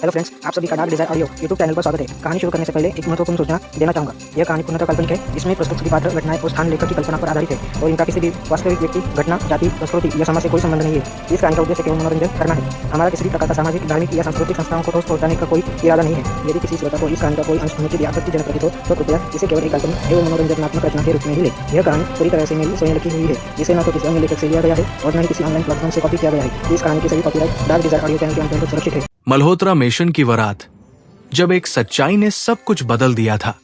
Hello friends, आप सभी का dark desire audio YouTube channel पर स्वागत है। कहानी शुरू करने से पहले एक महत्वपूर्ण सूचना देना चाहूंगा। यह कहानी पूर्णतः काल्पनिक है। इसमें प्रस्तुत सभी पात्र, घटनाएं और स्थान लेखक की कल्पना पर आधारित है और इनका किसी भी वास्तविक व्यक्ति, घटना, जाति, संस्कृति या समाज से कोई संबंध नहीं है। इस कहानी का उद्देश्य केवल मनोरंजन करना है। हमारा किसी भी प्रकार का सामाजिक, धार्मिक या सांस्कृतिक संस्थाओं को ठोस पहुंचाने का कोई इरादा नहीं है। यदि किसी श्रोता को इस कहानी का कोई अंश अनुचित या आपत्तिजनक प्रतीत हो तो कृपया इसे केवल एक काल्पनिक एवं मनोरंजनात्मक रचना के रूप में ही ले। यह कहानी पूरी तरह से मेरी स्वयं लिखी हुई है, जिसे न तो किसी अन्य लेखक से लिया गया है और न ही किसी ऑनलाइन प्लेटफॉर्म से कॉपी किया गया है। इस कहानी की सभी copyright dark desire audio channel के अंतर्गत सुरक्षित है। मल्होत्रा मिशन की वो रात जब एक सच्चाई ने सब कुछ बदल दिया था,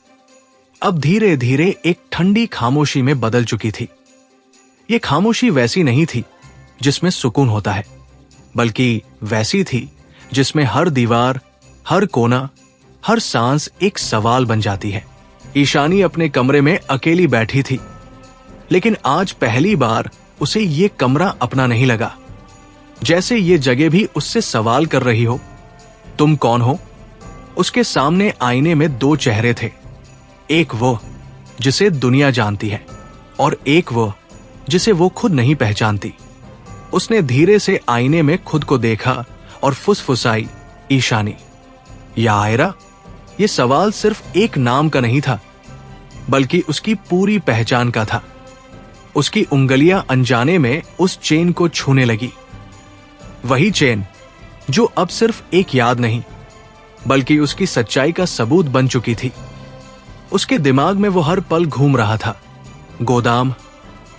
अब धीरे धीरे एक ठंडी खामोशी में बदल चुकी थी। ये खामोशी वैसी नहीं थी जिसमें सुकून होता है, बल्कि वैसी थी जिसमें हर दीवार, हर कोना, हर सांस एक सवाल बन जाती है। ईशानी अपने कमरे में अकेली बैठी थी, लेकिन आज पहली बार उसे ये कमरा अपना नहीं लगा। जैसे ये जगह भी उससे सवाल कर रही हो, तुम कौन हो? उसके सामने आईने में दो चेहरे थे, एक वो जिसे दुनिया जानती है और एक वो जिसे वो खुद नहीं पहचानती। उसने धीरे से आईने में खुद को देखा और फुसफुसाई, ईशानी या आयरा। ये सवाल सिर्फ एक नाम का नहीं था, बल्कि उसकी पूरी पहचान का था। उसकी उंगलियां अनजाने में उस चेन को छूने लगी, वही चेन जो अब सिर्फ एक याद नहीं बल्कि उसकी सच्चाई का सबूत बन चुकी थी। उसके दिमाग में वो हर पल घूम रहा था, गोदाम,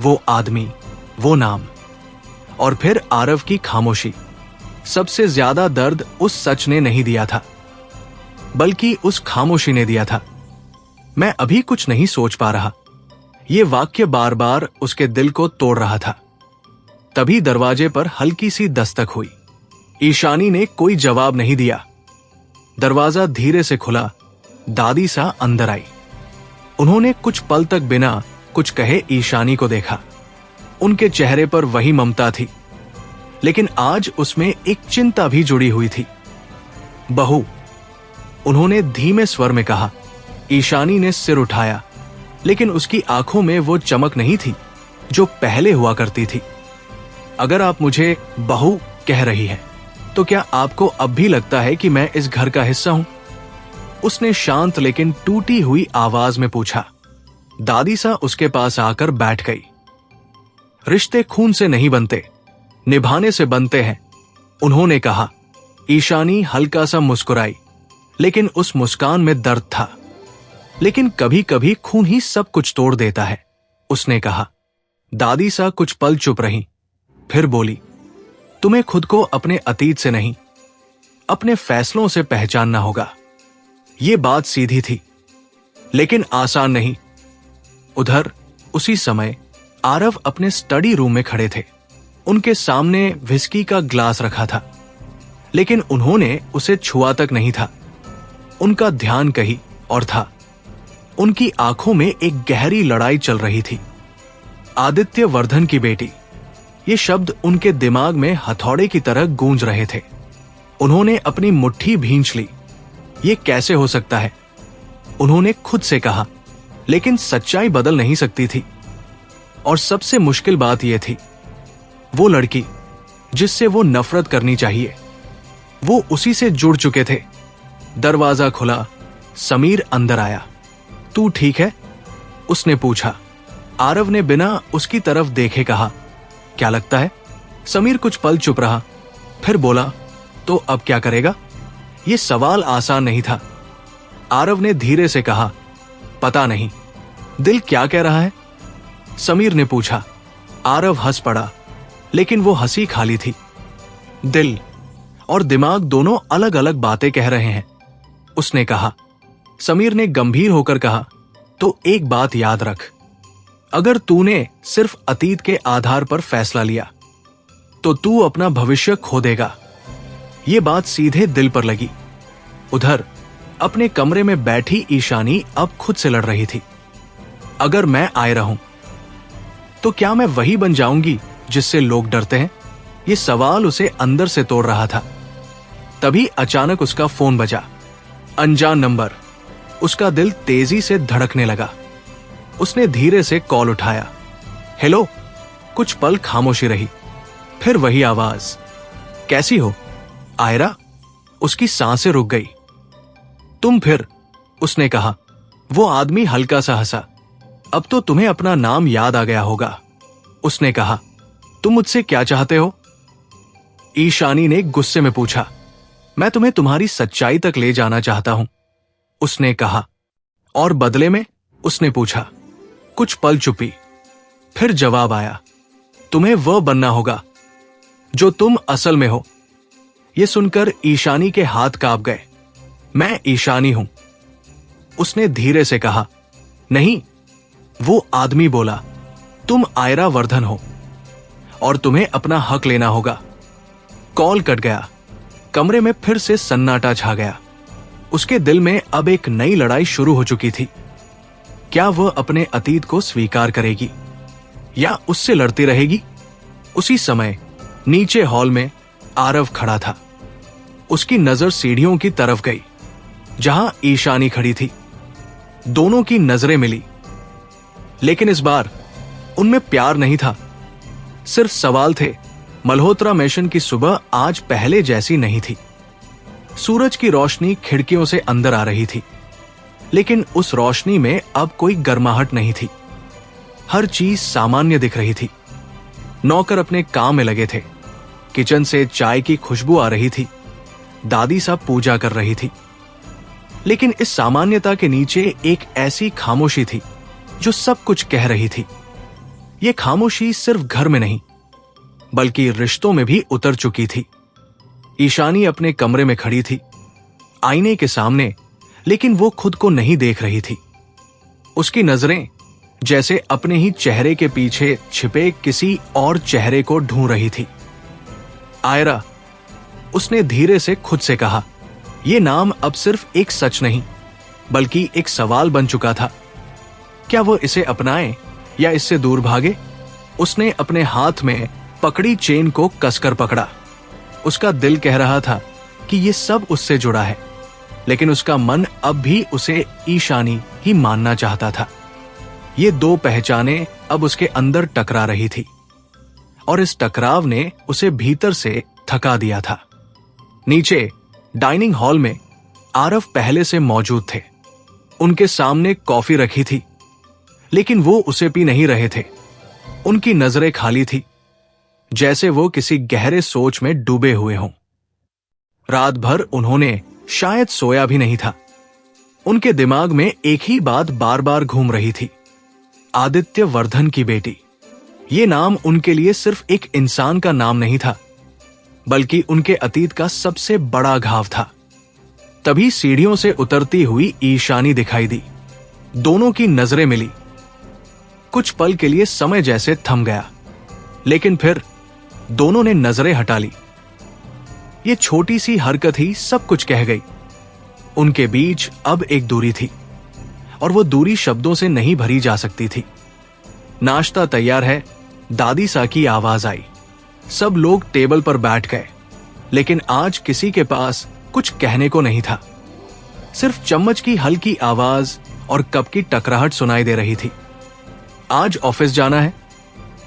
वो आदमी, वो नाम, और फिर आरव की खामोशी। सबसे ज्यादा दर्द उस सच ने नहीं दिया था, बल्कि उस खामोशी ने दिया था। मैं अभी कुछ नहीं सोच पा रहा, ये वाक्य बार बार उसके दिल को तोड़ रहा था। तभी दरवाजे पर हल्की सी दस्तक हुई। ईशानी ने कोई जवाब नहीं दिया। दरवाजा धीरे से खुला, दादी सा अंदर आई। उन्होंने कुछ पल तक बिना कुछ कहे ईशानी को देखा। उनके चेहरे पर वही ममता थी, लेकिन आज उसमें एक चिंता भी जुड़ी हुई थी। बहू, उन्होंने धीमे स्वर में कहा। ईशानी ने सिर उठाया, लेकिन उसकी आंखों में वो चमक नहीं थी जो पहले हुआ करती थी। अगर आप मुझे बहू कह रही है, तो क्या आपको अब भी लगता है कि मैं इस घर का हिस्सा हूं? उसने शांत लेकिन टूटी हुई आवाज में पूछा। दादी सा उसके पास आकर बैठ गई। रिश्ते खून से नहीं बनते, निभाने से बनते हैं, उन्होंने कहा। ईशानी हल्का सा मुस्कुराई, लेकिन उस मुस्कान में दर्द था। लेकिन कभी कभी खून ही सब कुछ तोड़ देता है, उसने कहा। दादी सा कुछ पल चुप रही, फिर बोली, तुम्हें खुद को अपने अतीत से नहीं, अपने फैसलों से पहचानना होगा। ये बात सीधी थी, लेकिन आसान नहीं। उधर उसी समय आरव अपने स्टडी रूम में खड़े थे। उनके सामने विस्की का ग्लास रखा था, लेकिन उन्होंने उसे छुआ तक नहीं था। उनका ध्यान कहीं और था। उनकी आंखों में एक गहरी लड़ाई चल रही थी। आदित्य वर्धन की बेटी, ये शब्द उनके दिमाग में हथौड़े की तरह गूंज रहे थे। उन्होंने अपनी मुट्ठी भींच ली। ये कैसे हो सकता है, उन्होंने खुद से कहा, लेकिन सच्चाई बदल नहीं सकती थी। और सबसे मुश्किल बात यह थी, वो लड़की जिससे वो नफरत करनी चाहिए, वो उसी से जुड़ चुके थे। दरवाजा खुला, समीर अंदर आया। तू ठीक है? उसने पूछा। आरव ने बिना उसकी तरफ देखे कहा, क्या लगता है? समीर कुछ पल चुप रहा, फिर बोला, तो अब क्या करेगा? यह सवाल आसान नहीं था। आरव ने धीरे से कहा, पता नहीं। दिल क्या कह रहा है? समीर ने पूछा। आरव हंस पड़ा, लेकिन वो हंसी खाली थी। दिल और दिमाग दोनों अलग अलग बातें कह रहे हैं, उसने कहा। समीर ने गंभीर होकर कहा, तो एक बात याद रख, अगर तूने सिर्फ अतीत के आधार पर फैसला लिया, तो तू अपना भविष्य खो देगा। ये बात सीधे दिल पर लगी। उधर अपने कमरे में बैठी ईशानी अब खुद से लड़ रही थी। अगर मैं आए रहूं, तो क्या मैं वही बन जाऊंगी जिससे लोग डरते हैं? ये सवाल उसे अंदर से तोड़ रहा था। तभी अचानक उसका फोन बजा। अनजान नंबर। उसका दिल तेजी से धड़कने लगा। उसने धीरे से कॉल उठाया। हेलो। कुछ पल खामोशी रही, फिर वही आवाज, कैसी हो आयरा? उसकी सांसें रुक गई। तुम फिर, उसने कहा। वो आदमी हल्का सा हंसा। अब तो तुम्हें अपना नाम याद आ गया होगा, उसने कहा। तुम मुझसे क्या चाहते हो? ईशानी ने गुस्से में पूछा। मैं तुम्हें तुम्हारी सच्चाई तक ले जाना चाहता हूं, उसने कहा। और बदले में? उसने पूछा। कुछ पल चुपी, फिर जवाब आया। तुम्हें वह बनना होगा जो तुम असल में हो। यह सुनकर ईशानी के हाथ कांप गए। मैं ईशानी हूं, उसने धीरे से कहा। नहीं, वो आदमी बोला। तुम आयरा वर्धन हो और तुम्हें अपना हक लेना होगा। कॉल कट गया। कमरे में फिर से सन्नाटा छा गया। उसके दिल में अब एक नई लड़ाई शुरू हो चुकी थी। क्या वह अपने अतीत को स्वीकार करेगी या उससे लड़ती रहेगी? उसी समय नीचे हॉल में आरव खड़ा था। उसकी नजर सीढ़ियों की तरफ गई जहां ईशानी खड़ी थी। दोनों की नजरें मिली, लेकिन इस बार उनमें प्यार नहीं था, सिर्फ सवाल थे। मल्होत्रा मिशन की सुबह आज पहले जैसी नहीं थी। सूरज की रोशनी खिड़कियों से अंदर आ रही थी, लेकिन उस रोशनी में अब कोई गर्माहट नहीं थी। हर चीज सामान्य दिख रही थी। नौकर अपने काम में लगे थे। किचन से चाय की खुशबू आ रही थी। दादी साहब पूजा कर रही थी। लेकिन इस सामान्यता के नीचे एक ऐसी खामोशी थी जो सब कुछ कह रही थी। यह खामोशी सिर्फ घर में नहीं, बल्कि रिश्तों में भी उतर चुकी थी। ईशानी अपने कमरे में खड़ी थी, आईने के सामने, लेकिन वो खुद को नहीं देख रही थी। उसकी नजरें जैसे अपने ही चेहरे के पीछे छिपे किसी और चेहरे को ढूंढ रही थी। आयरा, उसने धीरे से खुद से कहा। यह नाम अब सिर्फ एक सच नहीं, बल्कि एक सवाल बन चुका था। क्या वो इसे अपनाए या इससे दूर भागे? उसने अपने हाथ में पकड़ी चेन को कसकर पकड़ा। उसका दिल कह रहा था कि यह सब उससे जुड़ा है, लेकिन उसका मन अब भी उसे ईशानी ही मानना चाहता था। ये दो पहचानें अब उसके अंदर टकरा रही थी, और इस टकराव ने उसे भीतर से थका दिया था। नीचे डाइनिंग हॉल में आरव पहले से मौजूद थे। उनके सामने कॉफी रखी थी, लेकिन वो उसे पी नहीं रहे थे। उनकी नजरें खाली थी, जैसे वो किसी गहरे सोच में डूबे हुए हों। रात भर उन्होंने शायद सोया भी नहीं था। उनके दिमाग में एक ही बात बार बार घूम रही थी, आदित्य वर्धन की बेटी। ये नाम उनके लिए सिर्फ एक इंसान का नाम नहीं था, बल्कि उनके अतीत का सबसे बड़ा घाव था। तभी सीढ़ियों से उतरती हुई ईशानी दिखाई दी। दोनों की नजरें मिली। कुछ पल के लिए समय जैसे थम गया, लेकिन फिर दोनों ने नजरें हटा ली। ये छोटी सी हरकत ही सब कुछ कह गई। उनके बीच अब एक दूरी थी, और वो दूरी शब्दों से नहीं भरी जा सकती थी। नाश्ता तैयार है, दादी सा की आवाज आई। सब लोग टेबल पर बैठ गए, लेकिन आज किसी के पास कुछ कहने को नहीं था। सिर्फ चम्मच की हल्की आवाज और कप की टकराहट सुनाई दे रही थी। आज ऑफिस जाना है?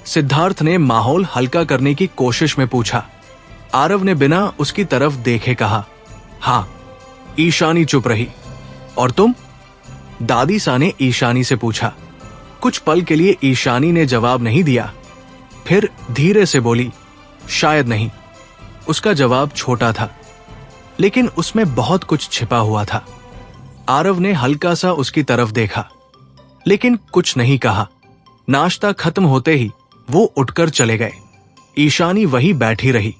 सिद्धार्थ ने माहौल हल्का करने की कोशिश में पूछा। आरव ने बिना उसकी तरफ देखे कहा, हां। ईशानी चुप रही। और तुम? दादी सा ने ईशानी से पूछा। कुछ पल के लिए ईशानी ने जवाब नहीं दिया, फिर धीरे से बोली, शायद नहीं। उसका जवाब छोटा था, लेकिन उसमें बहुत कुछ छिपा हुआ था। आरव ने हल्का सा उसकी तरफ देखा, लेकिन कुछ नहीं कहा। नाश्ता खत्म होते ही वो उठकर चले गए। ईशानी वही बैठी रही।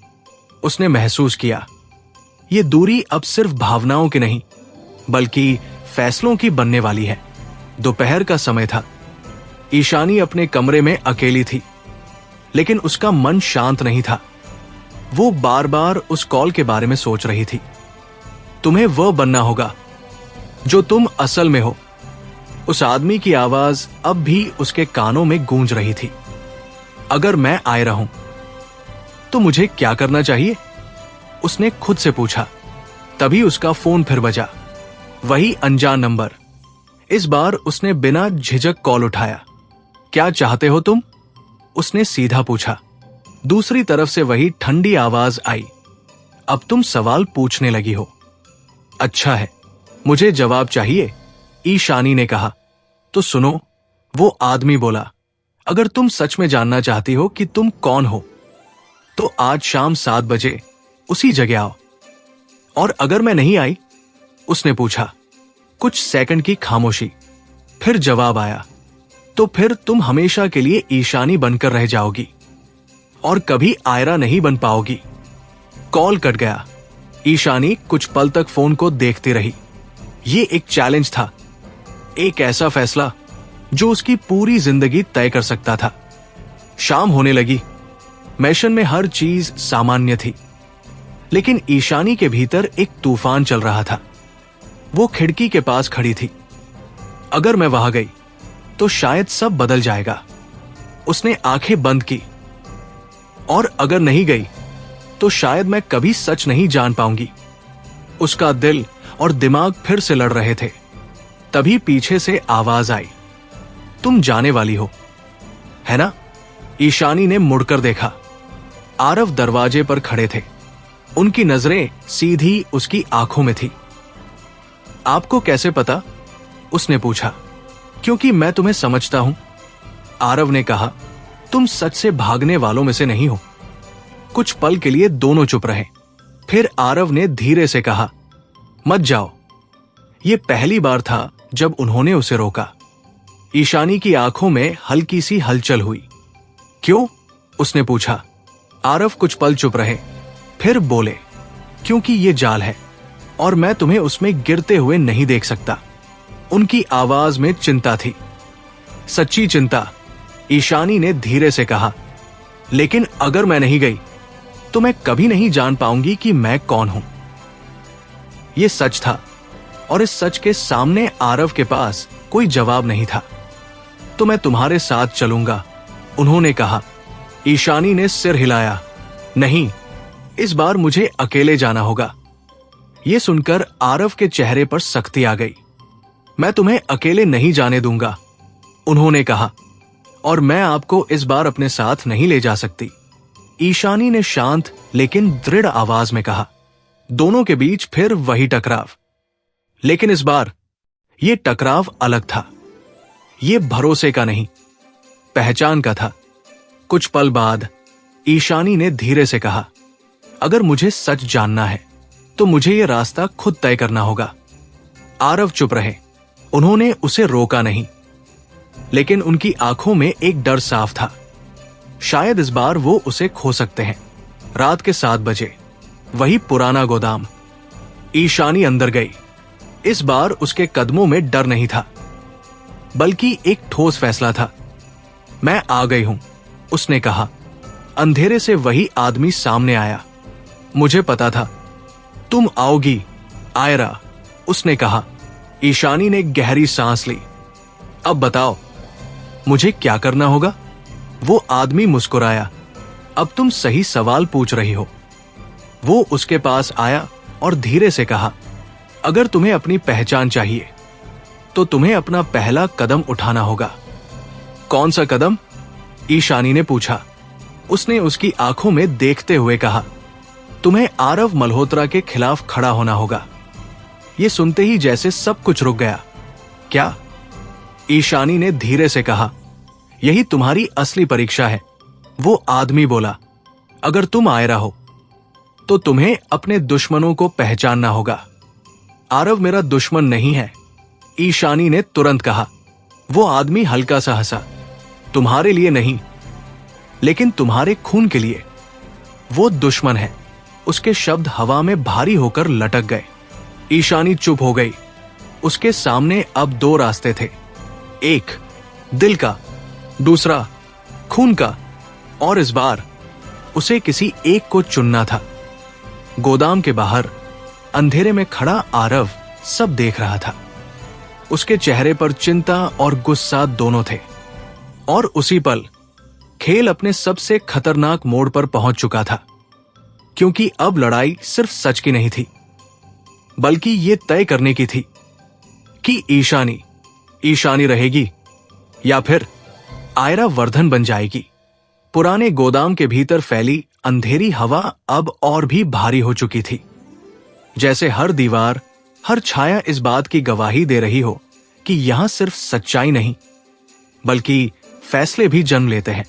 उसने महसूस किया, ये दूरी अब सिर्फ भावनाओं की नहीं, बल्कि फैसलों की बनने वाली है। दोपहर का समय था। ईशानी अपने कमरे में अकेली थी, लेकिन उसका मन शांत नहीं था। वो बार बार उस कॉल के बारे में सोच रही थी। तुम्हें वह बनना होगा जो तुम असल में हो। उस आदमी की आवाज अब भी उसके कानों में गूंज रही थी। अगर मैं आयरा हूं तो मुझे क्या करना चाहिए? उसने खुद से पूछा। तभी उसका फोन फिर बजा। वही अनजान नंबर। इस बार उसने बिना झिझक कॉल उठाया। क्या चाहते हो तुम? उसने सीधा पूछा। दूसरी तरफ से वही ठंडी आवाज आई। अब तुम सवाल पूछने लगी हो। अच्छा है, मुझे जवाब चाहिए, ईशानी ने कहा। तो सुनो, वो आदमी बोला, अगर तुम सच में जानना चाहती हो कि तुम कौन हो तो आज शाम 7 बजे उसी जगह आओ। और अगर मैं नहीं आई, उसने पूछा। कुछ सेकंड की खामोशी, फिर जवाब आया, तो फिर तुम हमेशा के लिए ईशानी बनकर रह जाओगी और कभी आयरा नहीं बन पाओगी। कॉल कट गया। ईशानी कुछ पल तक फोन को देखती रही। ये एक चैलेंज था, एक ऐसा फैसला जो उसकी पूरी जिंदगी तय कर सकता था। शाम होने लगी। मैशन में हर चीज सामान्य थी, लेकिन ईशानी के भीतर एक तूफान चल रहा था। वो खिड़की के पास खड़ी थी। अगर मैं वहां गई तो शायद सब बदल जाएगा। उसने आंखें बंद की। और अगर नहीं गई तो शायद मैं कभी सच नहीं जान पाऊंगी। उसका दिल और दिमाग फिर से लड़ रहे थे। तभी पीछे से आवाज आई, तुम जाने वाली हो, है ना? ईशानी ने मुड़कर देखा। आरव दरवाजे पर खड़े थे। उनकी नजरें सीधी उसकी आंखों में थी। आपको कैसे पता? उसने पूछा। क्योंकि मैं तुम्हें समझता हूं, आरव ने कहा। तुम सच से भागने वालों में से नहीं हो। कुछ पल के लिए दोनों चुप रहे। फिर आरव ने धीरे से कहा, मत जाओ। यह पहली बार था जब उन्होंने उसे रोका। ईशानी की आंखों में हल्की सी हलचल हुई। क्यों? उसने पूछा। आरव कुछ पल चुप रहे, फिर बोले, क्योंकि ये जाल है और मैं तुम्हें उसमें गिरते हुए नहीं देख सकता। उनकी आवाज में चिंता थी, सच्ची चिंता। ईशानी ने धीरे से कहा, लेकिन अगर मैं नहीं गई तो मैं कभी नहीं जान पाऊंगी कि मैं कौन हूं। यह सच था और इस सच के सामने आरव के पास कोई जवाब नहीं था। तो मैं तुम्हारे साथ चलूंगा, उन्होंने कहा। ईशानी ने सिर हिलाया। नहीं, इस बार मुझे अकेले जाना होगा। यह सुनकर आरव के चेहरे पर सख्ती आ गई। मैं तुम्हें अकेले नहीं जाने दूंगा, उन्होंने कहा, और मैं आपको इस बार अपने साथ नहीं ले जा सकती। ईशानी ने शांत लेकिन दृढ़ आवाज में कहा। दोनों के बीच फिर वही टकराव, लेकिन इस बार यह टकराव अलग था। यह भरोसे का नहीं, पहचान का था। कुछ पल बाद ईशानी ने धीरे से कहा, अगर मुझे सच जानना है तो मुझे यह रास्ता खुद तय करना होगा। आरव चुप रहे। उन्होंने उसे रोका नहीं, लेकिन उनकी आंखों में एक डर साफ था। शायद इस बार वो उसे खो सकते हैं। रात के 7 बजे, वही पुराना गोदाम। ईशानी अंदर गई। इस बार उसके कदमों में डर नहीं था, बल्कि एक ठोस फैसला था। मैं आ गई हूं, उसने कहा। अंधेरे से वही आदमी सामने आया। मुझे पता था तुम आओगी, आयरा, उसने कहा। ईशानी ने गहरी सांस ली। अब बताओ, मुझे क्या करना होगा? वो आदमी मुस्कुराया। अब तुम सही सवाल पूछ रही हो। वो उसके पास आया और धीरे से कहा, अगर तुम्हें अपनी पहचान चाहिए तो तुम्हें अपना पहला कदम उठाना होगा। कौन सा कदम? ईशानी ने पूछा। उसने उसकी आंखों में देखते हुए कहा, तुम्हें आरव मल्होत्रा के खिलाफ खड़ा होना होगा। यह सुनते ही जैसे सब कुछ रुक गया। क्या? ईशानी ने धीरे से कहा, यही तुम्हारी असली परीक्षा है। वो आदमी बोला, अगर तुम आयरा हो तो तुम्हें अपने दुश्मनों को पहचानना होगा। आरव मेरा दुश्मन नहीं है, ईशानी ने तुरंत कहा। वो आदमी हल्का सा हंसा। तुम्हारे लिए नहीं, लेकिन तुम्हारे खून के लिए। वो दुश्मन है। उसके शब्द हवा में भारी होकर लटक गए। ईशानी चुप हो गई। उसके सामने अब 2 रास्ते थे, एक दिल का, दूसरा खून का, और इस बार उसे किसी एक को चुनना था। गोदाम के बाहर अंधेरे में खड़ा आरव सब देख रहा था। उसके चेहरे पर चिंता और गुस्सा दोनों थे। और उसी पल खेल अपने सबसे खतरनाक मोड़ पर पहुंच चुका था, क्योंकि अब लड़ाई सिर्फ सच की नहीं थी, बल्कि यह तय करने की थी कि ईशानी रहेगी या फिर आयरा वर्धन बन जाएगी। पुराने गोदाम के भीतर फैली अंधेरी हवा अब और भी भारी हो चुकी थी, जैसे हर दीवार, हर छाया इस बात की गवाही दे रही हो कि यहां सिर्फ सच्चाई नहीं बल्कि फैसले भी जन्म लेते हैं।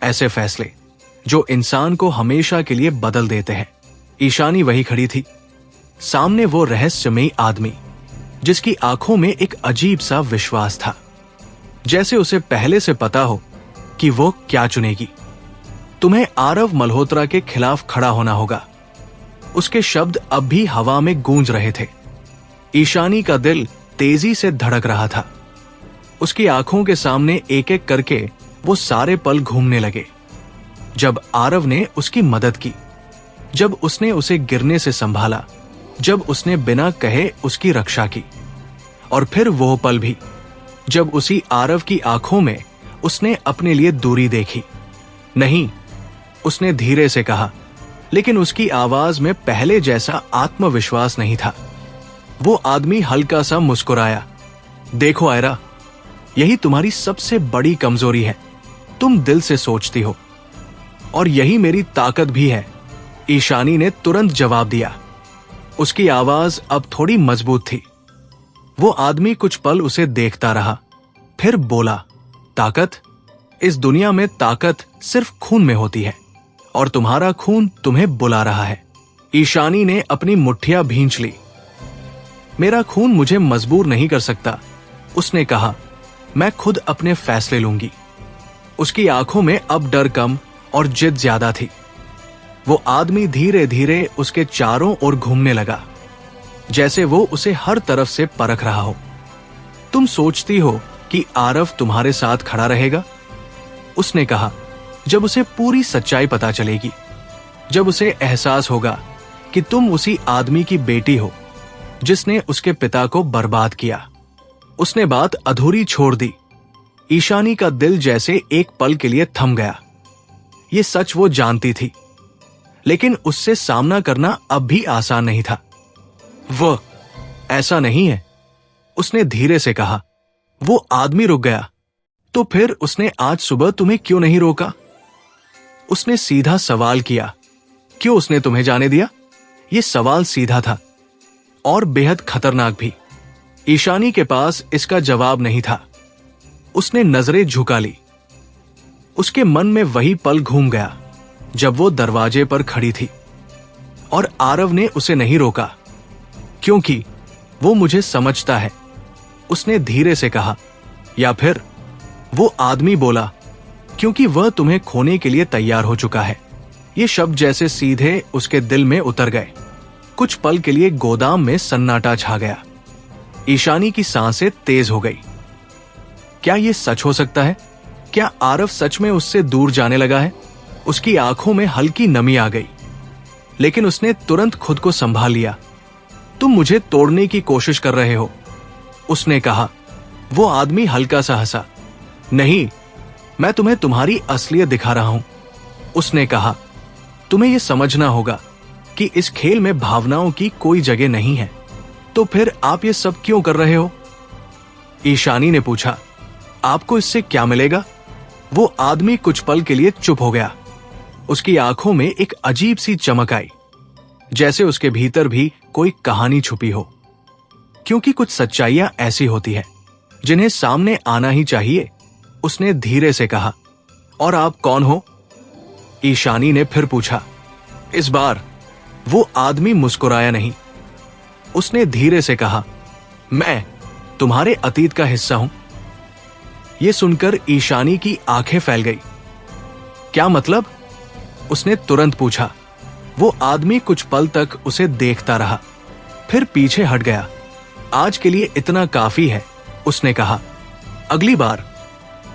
ऐसे फैसले जो इंसान को हमेशा के लिए बदल देते हैं। ईशानी वही खड़ी थी, सामने वो रहस्यमयी आदमी जिसकी आंखों में एक अजीब सा विश्वास था, जैसे उसे पहले से पता हो कि वो क्या चुनेगी। तुम्हें आरव मल्होत्रा के खिलाफ खड़ा होना होगा। उसके शब्द अब भी हवा में गूंज रहे थे। ईशानी का दिल तेजी से धड़क रहा था। उसकी आंखों के सामने एक एक करके वो सारे पल घूमने लगे। जब आरव ने उसकी मदद की, जब उसने उसे गिरने से संभाला, जब उसने बिना कहे उसकी रक्षा की, और फिर वो पल भी जब उसी आरव की आंखों में उसने अपने लिए दूरी देखी। नहीं, उसने धीरे से कहा, लेकिन उसकी आवाज में पहले जैसा आत्मविश्वास नहीं था। वो आदमी हल्का सा मुस्कुराया। देखो आयरा, यही तुम्हारी सबसे बड़ी कमजोरी है। तुम दिल से सोचती हो, और यही मेरी ताकत भी है। ईशानी ने तुरंत जवाब दिया। उसकी आवाज अब थोड़ी मजबूत थी। वो आदमी कुछ पल उसे देखता रहा, फिर बोला, ताकत? इस दुनिया में ताकत सिर्फ खून में होती है, और तुम्हारा खून तुम्हें बुला रहा है। ईशानी ने अपनी मुट्ठियां भींच ली। मेरा खून मुझे मजबूर नहीं कर सकता, उसने कहा। मैं खुद अपने फैसले लूंगी। उसकी आंखों में अब डर कम और जिद ज्यादा थी। वो आदमी धीरे धीरे उसके चारों ओर घूमने लगा, जैसे वो उसे हर तरफ से परख रहा हो। तुम सोचती हो कि आरव तुम्हारे साथ खड़ा रहेगा? उसने कहा। जब उसे पूरी सच्चाई पता चलेगी, जब उसे एहसास होगा कि तुम उसी आदमी की बेटी हो जिसने उसके पिता को बर्बाद किया। उसने बात अधूरी छोड़ दी। ईशानी का दिल जैसे एक पल के लिए थम गया। ये सच वो जानती थी, लेकिन उससे सामना करना अब भी आसान नहीं था। वह ऐसा नहीं है, उसने धीरे से कहा। वो आदमी रुक गया। तो फिर उसने आज सुबह तुम्हें क्यों नहीं रोका? उसने सीधा सवाल किया। क्यों उसने तुम्हें जाने दिया? यह सवाल सीधा था और बेहद खतरनाक भी। ईशानी के पास इसका जवाब नहीं था। उसने नजरें झुका ली। उसके मन में वही पल घूम गया जब वो दरवाजे पर खड़ी थी और आरव ने उसे नहीं रोका, क्योंकि वो मुझे समझता है, उसने धीरे से कहा। या फिर वो आदमी बोला, क्योंकि वह तुम्हें खोने के लिए तैयार हो चुका है। ये शब्द जैसे सीधे उसके दिल में उतर गए। कुछ पल के लिए गोदाम में सन्नाटा छा गया। ईशानी की सांसें तेज हो गई। क्या यह सच हो सकता है? क्या आरव सच में उससे दूर जाने लगा है? उसकी आंखों में हल्की नमी आ गई, लेकिन उसने तुरंत खुद को संभाल लिया। तुम मुझे तोड़ने की कोशिश कर रहे हो, उसने कहा। वो आदमी हल्का सा हंसा। नहीं, मैं तुम्हें तुम्हारी असलियत दिखा रहा हूं, उसने कहा। तुम्हें यह समझना होगा कि इस खेल में भावनाओं की कोई जगह नहीं है। तो फिर आप ये सब क्यों कर रहे हो? ईशानी ने पूछा। आपको इससे क्या मिलेगा? वो आदमी कुछ पल के लिए चुप हो गया। उसकी आंखों में एक अजीब सी चमक आई, जैसे उसके भीतर भी कोई कहानी छुपी हो। क्योंकि कुछ सच्चाइयां ऐसी होती है जिन्हें सामने आना ही चाहिए, उसने धीरे से कहा। और आप कौन हो? ईशानी ने फिर पूछा। इस बार वो आदमी मुस्कुराया नहीं। उसने धीरे से कहा, मैं तुम्हारे अतीत का हिस्सा हूं। यह सुनकर ईशानी की आंखें फैल गई। क्या मतलब? उसने तुरंत पूछा। वो आदमी कुछ पल तक उसे देखता रहा, फिर पीछे हट गया। आज के लिए इतना काफी है, उसने कहा। अगली बार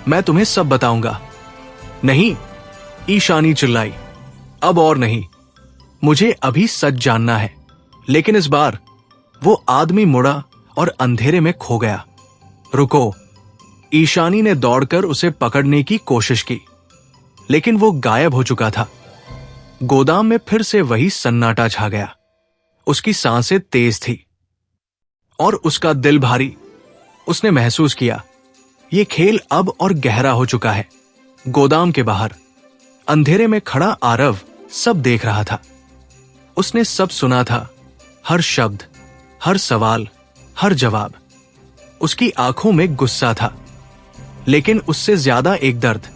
मैं तुम्हें सब बताऊंगा। नहीं, ईशानी चिल्लाई। अब और नहीं, मुझे अभी सच जानना है। लेकिन इस बार वो आदमी मुड़ा और अंधेरे में खो गया। रुको, ईशानी ने दौड़कर उसे पकड़ने की कोशिश की, लेकिन वो गायब हो चुका था। गोदाम में फिर से वही सन्नाटा छा गया। उसकी सांसें तेज थी और उसका दिल भारी। उसने महसूस किया, ये खेल अब और गहरा हो चुका है। गोदाम के बाहर अंधेरे में खड़ा आरव सब देख रहा था। उसने सब सुना था, हर शब्द, हर सवाल, हर जवाब। उसकी आंखों में गुस्सा था, लेकिन उससे ज्यादा एक दर्द।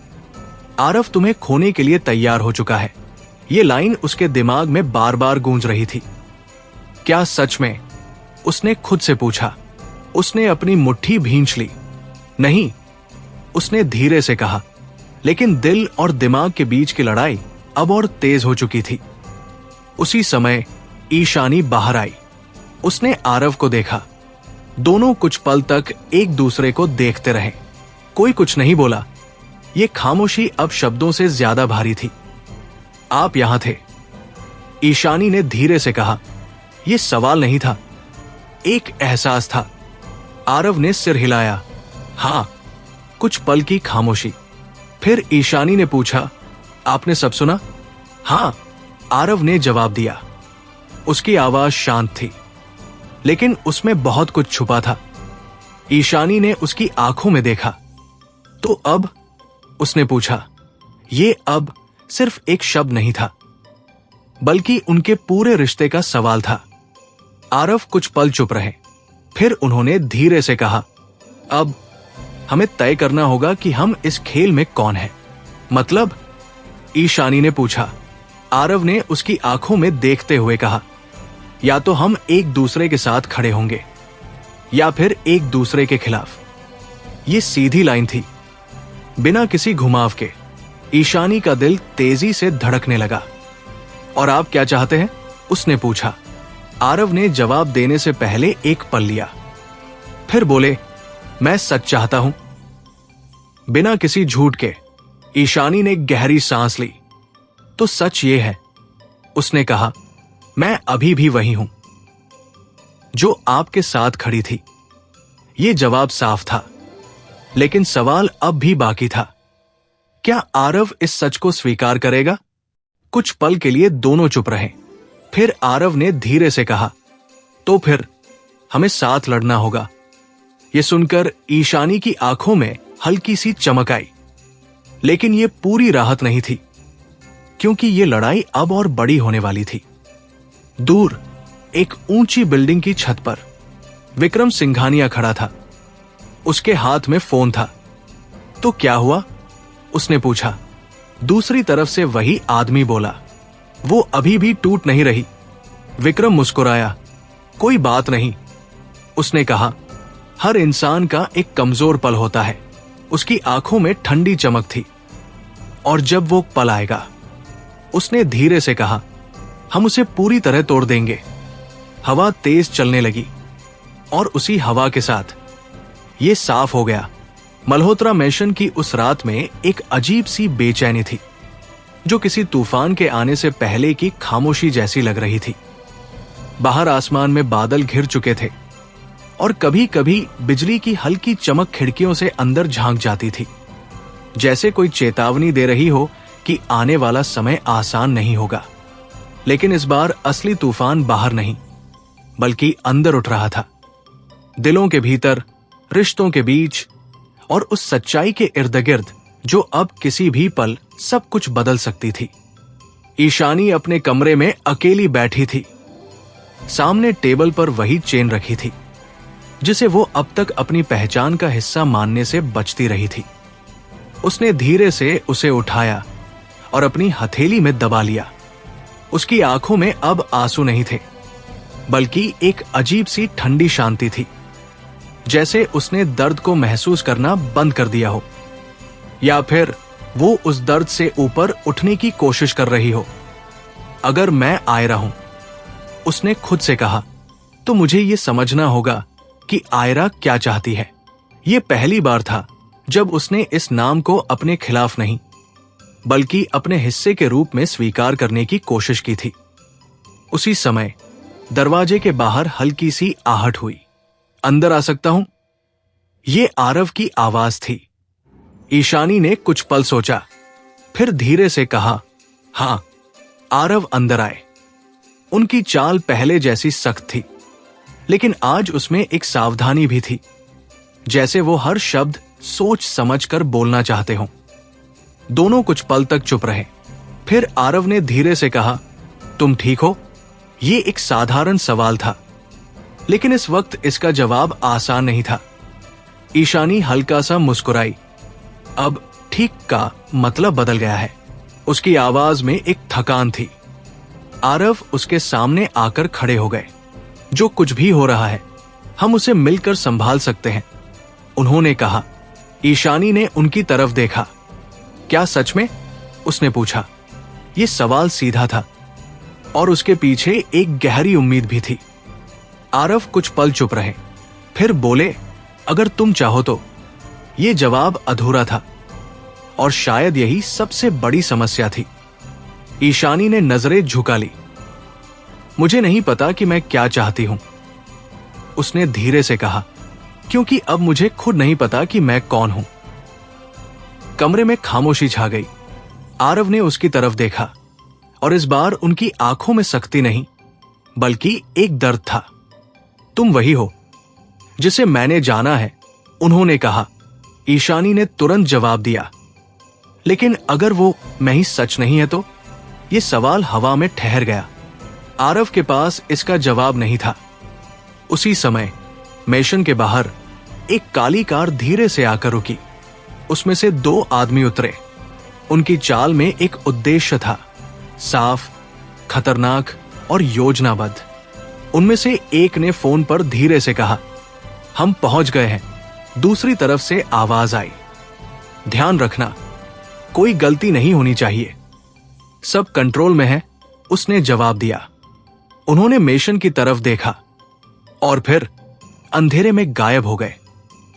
आरव तुम्हें खोने के लिए तैयार हो चुका है। ये लाइन उसके दिमाग में बार बार गूंज रही थी। क्या सच में? उसने खुद से पूछा। उसने अपनी मुट्ठी भींच ली। नहीं, उसने धीरे से कहा, लेकिन दिल और दिमाग के बीच की लड़ाई अब और तेज हो चुकी थी। उसी समय ईशानी बाहर आई। उसने आरव को देखा। दोनों कुछ पल तक एक दूसरे को देखते रहे। कोई कुछ नहीं बोला। ये खामोशी अब शब्दों से ज्यादा भारी थी। आप यहां थे, ईशानी ने धीरे से कहा। यह सवाल नहीं था, एक एहसास था। आरव ने सिर हिलाया। हां। कुछ पल की खामोशी। फिर ईशानी ने पूछा, आपने सब सुना? हां, आरव ने जवाब दिया। उसकी आवाज शांत थी, लेकिन उसमें बहुत कुछ छुपा था। ईशानी ने उसकी आंखों में देखा। तो अब? उसने पूछा। ये अब सिर्फ एक शब्द नहीं था, बल्कि उनके पूरे रिश्ते का सवाल था। आरव कुछ पल चुप रहे। फिर उन्होंने धीरे से कहा, अब हमें तय करना होगा कि हम इस खेल में कौन है। मतलब? ईशानी ने पूछा। आरव ने उसकी आंखों में देखते हुए कहा, या तो हम एक दूसरे के साथ खड़े होंगे, या फिर एक दूसरे के खिलाफ। ये सीधी लाइन थी, बिना किसी घुमाव के। ईशानी का दिल तेजी से धड़कने लगा। और आप क्या चाहते हैं? उसने पूछा। आरव ने जवाब देने से पहले एक पल लिया। फिर बोले, मैं सच चाहता हूं। बिना किसी झूठ के ईशानी ने गहरी सांस ली। तो सच ये है, उसने कहा, मैं अभी भी वही हूं जो आपके साथ खड़ी थी। ये जवाब साफ था, लेकिन सवाल अब भी बाकी था। क्या आरव इस सच को स्वीकार करेगा? कुछ पल के लिए दोनों चुप रहे। फिर आरव ने धीरे से कहा, तो फिर हमें साथ लड़ना होगा। यह सुनकर ईशानी की आंखों में हल्की सी चमक आई, लेकिन यह पूरी राहत नहीं थी, क्योंकि यह लड़ाई अब और बड़ी होने वाली थी। दूर एक ऊंची बिल्डिंग की छत पर विक्रम सिंघानिया खड़ा था। उसके हाथ में फोन था। तो क्या हुआ? उसने पूछा। दूसरी तरफ से वही आदमी बोला, वो अभी भी टूट नहीं रही। विक्रम मुस्कुराया। कोई बात नहीं, उसने कहा। हर इंसान का एक कमजोर पल होता है। उसकी आंखों में ठंडी चमक थी। और जब वो पल आएगा, उसने धीरे से कहा, हम उसे पूरी तरह तोड़ देंगे। हवा तेज चलने लगी, और उसी हवा के साथ ये साफ हो गया, मल्होत्रा मैंशन की उस रात में एक अजीब सी बेचैनी थी, जो किसी तूफान के आने से पहले की खामोशी जैसी लग रही थी। बाहर आसमान में बादल घिर चुके थे, और कभी कभी बिजली की हल्की चमक खिड़कियों से अंदर झांक जाती थी, जैसे कोई चेतावनी दे रही हो कि आने वाला समय आसान नहीं होगा। लेकिन इस बार असली तूफान बाहर नहीं, बल्कि अंदर उठ रहा था। दिलों के भीतर, रिश्तों के बीच, और उस सच्चाई के इर्द गिर्द जो अब किसी भी पल सब कुछ बदल सकती थी। ईशानी अपने कमरे में अकेली बैठी थी। सामने टेबल पर वही चेन रखी थी, जिसे वो अब तक अपनी पहचान का हिस्सा मानने से बचती रही थी। उसने धीरे से उसे उठाया और अपनी हथेली में दबा लिया। उसकी आंखों में अब आंसू नहीं थे, बल्कि एक अजीब सी ठंडी शांति थी, जैसे उसने दर्द को महसूस करना बंद कर दिया हो, या फिर वो उस दर्द से ऊपर उठने की कोशिश कर रही हो। अगर मैं आयरा हूं, उसने खुद से कहा, तो मुझे ये समझना होगा कि आयरा क्या चाहती है। ये पहली बार था जब उसने इस नाम को अपने खिलाफ नहीं, बल्कि अपने हिस्से के रूप में स्वीकार करने की कोशिश की थी। उसी समय दरवाजे के बाहर हल्की सी आहट हुई। अंदर आ सकता हूं? ये आरव की आवाज थी। ईशानी ने कुछ पल सोचा, फिर धीरे से कहा, हां। आरव अंदर आए। उनकी चाल पहले जैसी सख्त थी, लेकिन आज उसमें एक सावधानी भी थी, जैसे वो हर शब्द सोच समझ कर बोलना चाहते हों। दोनों कुछ पल तक चुप रहे। फिर आरव ने धीरे से कहा, तुम ठीक हो? ये एक साधारण सवाल था, लेकिन इस वक्त इसका जवाब आसान नहीं था। ईशानी हल्का सा मुस्कुराई। अब ठीक का मतलब बदल गया है। उसकी आवाज में एक थकान थी। आरव उसके सामने आकर खड़े हो गए। जो कुछ भी हो रहा है, हम उसे मिलकर संभाल सकते हैं, उन्होंने कहा। ईशानी ने उनकी तरफ देखा। क्या सच में? उसने पूछा। यह सवाल सीधा था और उसके पीछे एक गहरी उम्मीद भी थी। आरव कुछ पल चुप रहे, फिर बोले, अगर तुम चाहो तो। यह जवाब अधूरा था और शायद यही सबसे बड़ी समस्या थी। ईशानी ने नजरें झुका ली। मुझे नहीं पता कि मैं क्या चाहती हूं, उसने धीरे से कहा, क्योंकि अब मुझे खुद नहीं पता कि मैं कौन हूं। कमरे में खामोशी छा गई। आरव ने उसकी तरफ देखा और इस बार उनकी आंखों में सख्ती नहीं, बल्कि एक दर्द था। तुम वही हो जिसे मैंने जाना है, उन्होंने कहा। ईशानी ने तुरंत जवाब दिया, लेकिन अगर वो मैं ही सच नहीं है तो? यह सवाल हवा में ठहर गया। आरव के पास इसका जवाब नहीं था। उसी समय मेशन के बाहर एक काली कार धीरे से आकर रुकी। उसमें से 2 आदमी उतरे। उनकी चाल में एक उद्देश्य था, साफ, खतरनाक और योजनाबद्ध। उनमें से एक ने फोन पर धीरे से कहा, हम पहुंच गए हैं। दूसरी तरफ से आवाज आई, ध्यान रखना, कोई गलती नहीं होनी चाहिए, सब कंट्रोल में है, उसने जवाब दिया। उन्होंने मेशन की तरफ देखा और फिर अंधेरे में गायब हो गए।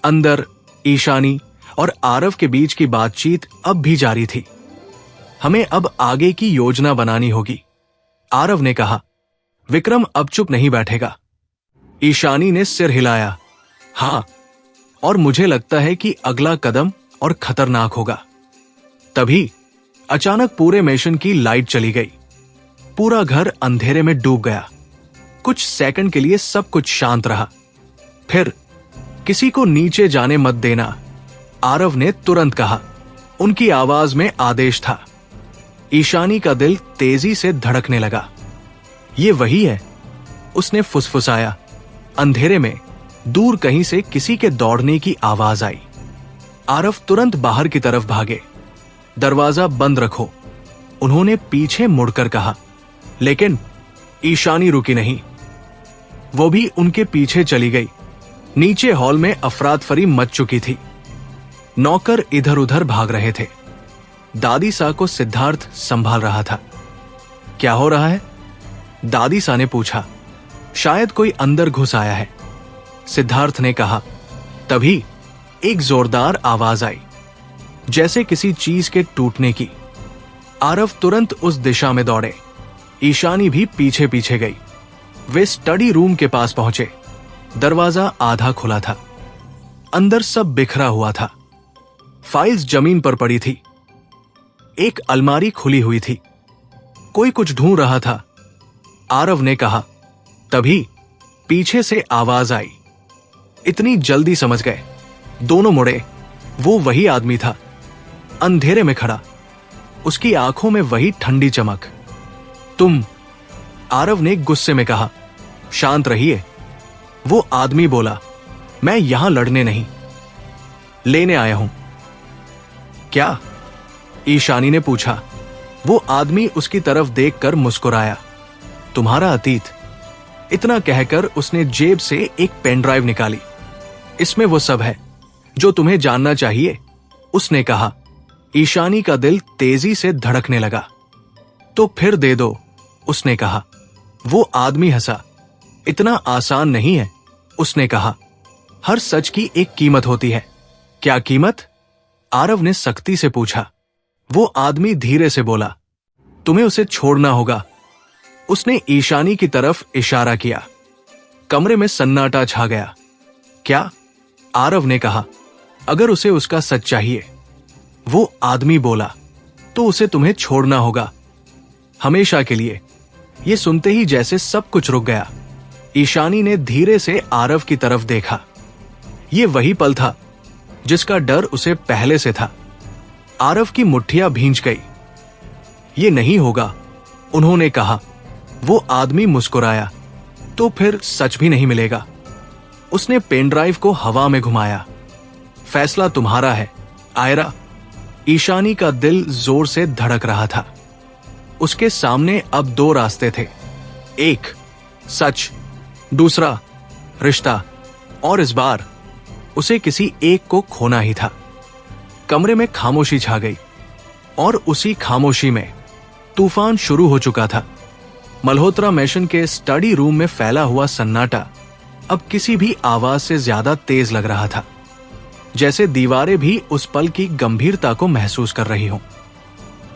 अंदर ईशानी और आरव के बीच की बातचीत अब भी जारी थी। हमें अब आगे की योजना बनानी होगी, आरव ने कहा। विक्रम अब चुप नहीं बैठेगा। ईशानी ने सिर हिलाया। हां, और मुझे लगता है कि अगला कदम और खतरनाक होगा। तभी अचानक पूरे मेशन की लाइट चली गई। पूरा घर अंधेरे में डूब गया। कुछ सेकंड के लिए सब कुछ शांत रहा। फिर, किसी को नीचे जाने मत देना, आरव ने तुरंत कहा। उनकी आवाज में आदेश था। ईशानी का दिल तेजी से धड़कने लगा। ये वही है, उसने फुसफुसाया। अंधेरे में दूर कहीं से किसी के दौड़ने की आवाज आई। आरव तुरंत बाहर की तरफ भागे। दरवाजा बंद रखो, उन्होंने पीछे मुड़कर कहा। लेकिन ईशानी रुकी नहीं। वो भी उनके पीछे चली गई। नीचे हॉल में अफरातफरी मच चुकी थी। नौकर इधर उधर भाग रहे थे। दादी सा को सिद्धार्थ संभाल रहा था। क्या हो रहा है? दादी सा ने पूछा। शायद कोई अंदर घुस आया है, सिद्धार्थ ने कहा। तभी एक जोरदार आवाज आई, जैसे किसी चीज के टूटने की। आरव तुरंत उस दिशा में दौड़े। ईशानी भी पीछे पीछे गई। वे स्टडी रूम के पास पहुंचे। दरवाजा आधा खुला था। अंदर सब बिखरा हुआ था। फाइल्स जमीन पर पड़ी थी। एक अलमारी खुली हुई थी। कोई कुछ ढूंढ रहा था, आरव ने कहा। तभी पीछे से आवाज आई। इतनी जल्दी समझ गए? दोनों मुड़े। वो वही आदमी था, अंधेरे में खड़ा, उसकी आंखों में वही ठंडी चमक। तुम, आरव ने गुस्से में कहा। शांत रहिए, वो आदमी बोला। मैं यहां लड़ने नहीं, लेने आया हूं। क्या? ईशानी ने पूछा। वो आदमी उसकी तरफ देखकर मुस्कुराया। तुम्हारा अतीत। इतना कहकर उसने जेब से एक पेन ड्राइव निकाली। इसमें वो सब है जो तुम्हें जानना चाहिए, उसने कहा। ईशानी का दिल तेजी से धड़कने लगा। तो फिर दे दो, उसने कहा। वो आदमी हंसा। इतना आसान नहीं है, उसने कहा। हर सच की एक कीमत होती है। क्या कीमत? आरव ने सख्ती से पूछा। वो आदमी धीरे से बोला, तुम्हें उसे छोड़ना होगा। उसने ईशानी की तरफ इशारा किया। कमरे में सन्नाटा छा गया। क्या? आरव ने कहा। अगर उसे उसका सच चाहिए, वो आदमी बोला, तो उसे तुम्हें छोड़ना होगा, हमेशा के लिए। यह सुनते ही जैसे सब कुछ रुक गया। ईशानी ने धीरे से आरव की तरफ देखा। यह वही पल था जिसका डर उसे पहले से था। आरव की मुट्ठियां भींच गई। ये नहीं होगा, उन्होंने कहा। वो आदमी मुस्कुराया। तो फिर सच भी नहीं मिलेगा। उसने पेन ड्राइव को हवा में घुमाया। फैसला तुम्हारा है, आयरा। ईशानी का दिल जोर से धड़क रहा था। उसके सामने अब दो रास्ते थे, एक सच, दूसरा रिश्ता, और इस बार उसे किसी एक को खोना ही था। कमरे में खामोशी छा गई, और उसी खामोशी में तूफान शुरू हो चुका था। मल्होत्रा मैशन के स्टडी रूम में फैला हुआ सन्नाटा अब किसी भी आवाज से ज्यादा तेज लग रहा था, जैसे दीवारें भी उस पल की गंभीरता को महसूस कर रही हों।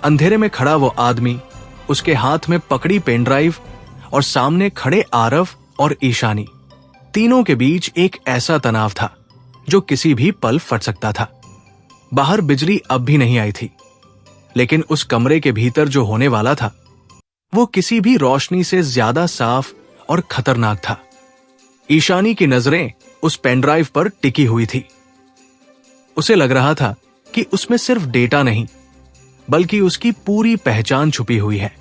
अंधेरे में खड़ा वो आदमी, उसके हाथ में पकड़ी पेन ड्राइव, और सामने खड़े आरव और ईशानी, तीनों के बीच एक ऐसा तनाव था जो किसी भी पल फट सकता था। बाहर बिजली अब भी नहीं आई थी, लेकिन उस कमरे के भीतर जो होने वाला था वो किसी भी रोशनी से ज्यादा साफ और खतरनाक था। ईशानी की नजरें उस पेनड्राइव पर टिकी हुई थी। उसे लग रहा था कि उसमें सिर्फ डेटा नहीं, बल्कि उसकी पूरी पहचान छुपी हुई है।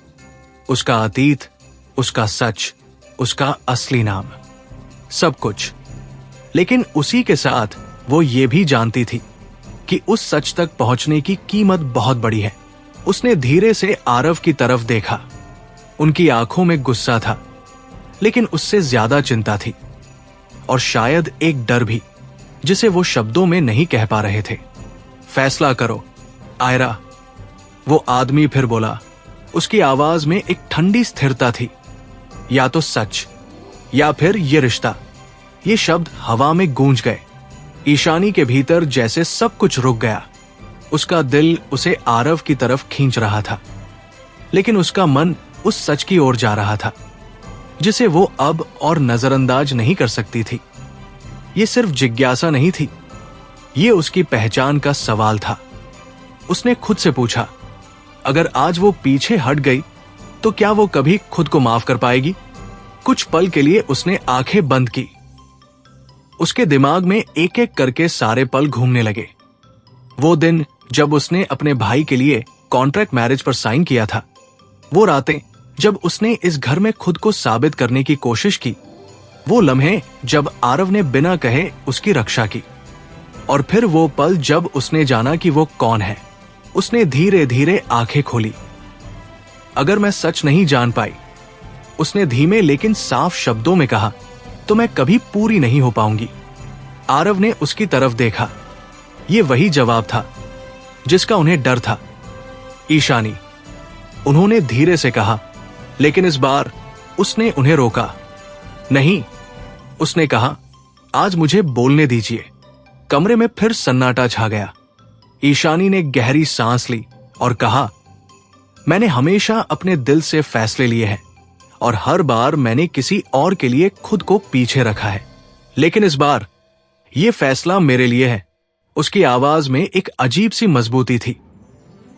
उसका अतीत, उसका सच, उसका असली नाम, सब कुछ। लेकिन उसी के साथ वो ये भी जानती थी कि उस सच तक पहुंचने की कीमत बहुत बड़ी है। उसने धीरे से आरव की तरफ देखा। उनकी आंखों में गुस्सा था, लेकिन उससे ज्यादा चिंता थी, और शायद एक डर भी, जिसे वो शब्दों में नहीं कह पा रहे थे। फैसला करो, आयरा, वो आदमी फिर बोला। उसकी आवाज में एक ठंडी स्थिरता थी। या तो सच, या फिर ये रिश्ता। ये शब्द हवा में गूंज गए। ईशानी के भीतर जैसे सब कुछ रुक गया। उसका दिल उसे आरव की तरफ खींच रहा था, लेकिन उसका मन उस सच की ओर जा रहा था, जिसे वो अब और नजरअंदाज नहीं कर सकती थी। ये सिर्फ जिज्ञासा नहीं थी, ये उसकी पहचान का सवाल था। उसने खुद से पूछा, अगर आज वो पीछे हट गई तो क्या वो कभी खुद को माफ कर पाएगी? कुछ पल के लिए उसने आंखें बंद की। उसके दिमाग में एक एक करके सारे पल घूमने लगे। वो दिन जब उसने अपने भाई के लिए कॉन्ट्रैक्ट मैरिज पर साइन किया था, वो रातें जब उसने इस घर में खुद को साबित करने की कोशिश की, वो लम्हे जब आरव ने बिना कहे उसकी रक्षा की, और फिर वो पल जब उसने जाना कि वो कौन है। उसने धीरे धीरे आंखें खोली। अगर मैं सच नहीं जान पाई, उसने धीमे लेकिन साफ शब्दों में कहा, तो मैं कभी पूरी नहीं हो पाऊंगी। आरव ने उसकी तरफ देखा। ये वही जवाब था जिसका उन्हें डर था। ईशानी, उन्होंने धीरे से कहा, लेकिन इस बार उसने उन्हें रोका। नहीं, उसने कहा, आज मुझे बोलने दीजिए। कमरे में फिर सन्नाटा छा गया। ईशानी ने गहरी सांस ली और कहा, मैंने हमेशा अपने दिल से फैसले लिए हैं, और हर बार मैंने किसी और के लिए खुद को पीछे रखा है, लेकिन इस बार यह फैसला मेरे लिए है। उसकी आवाज में एक अजीब सी मजबूती थी,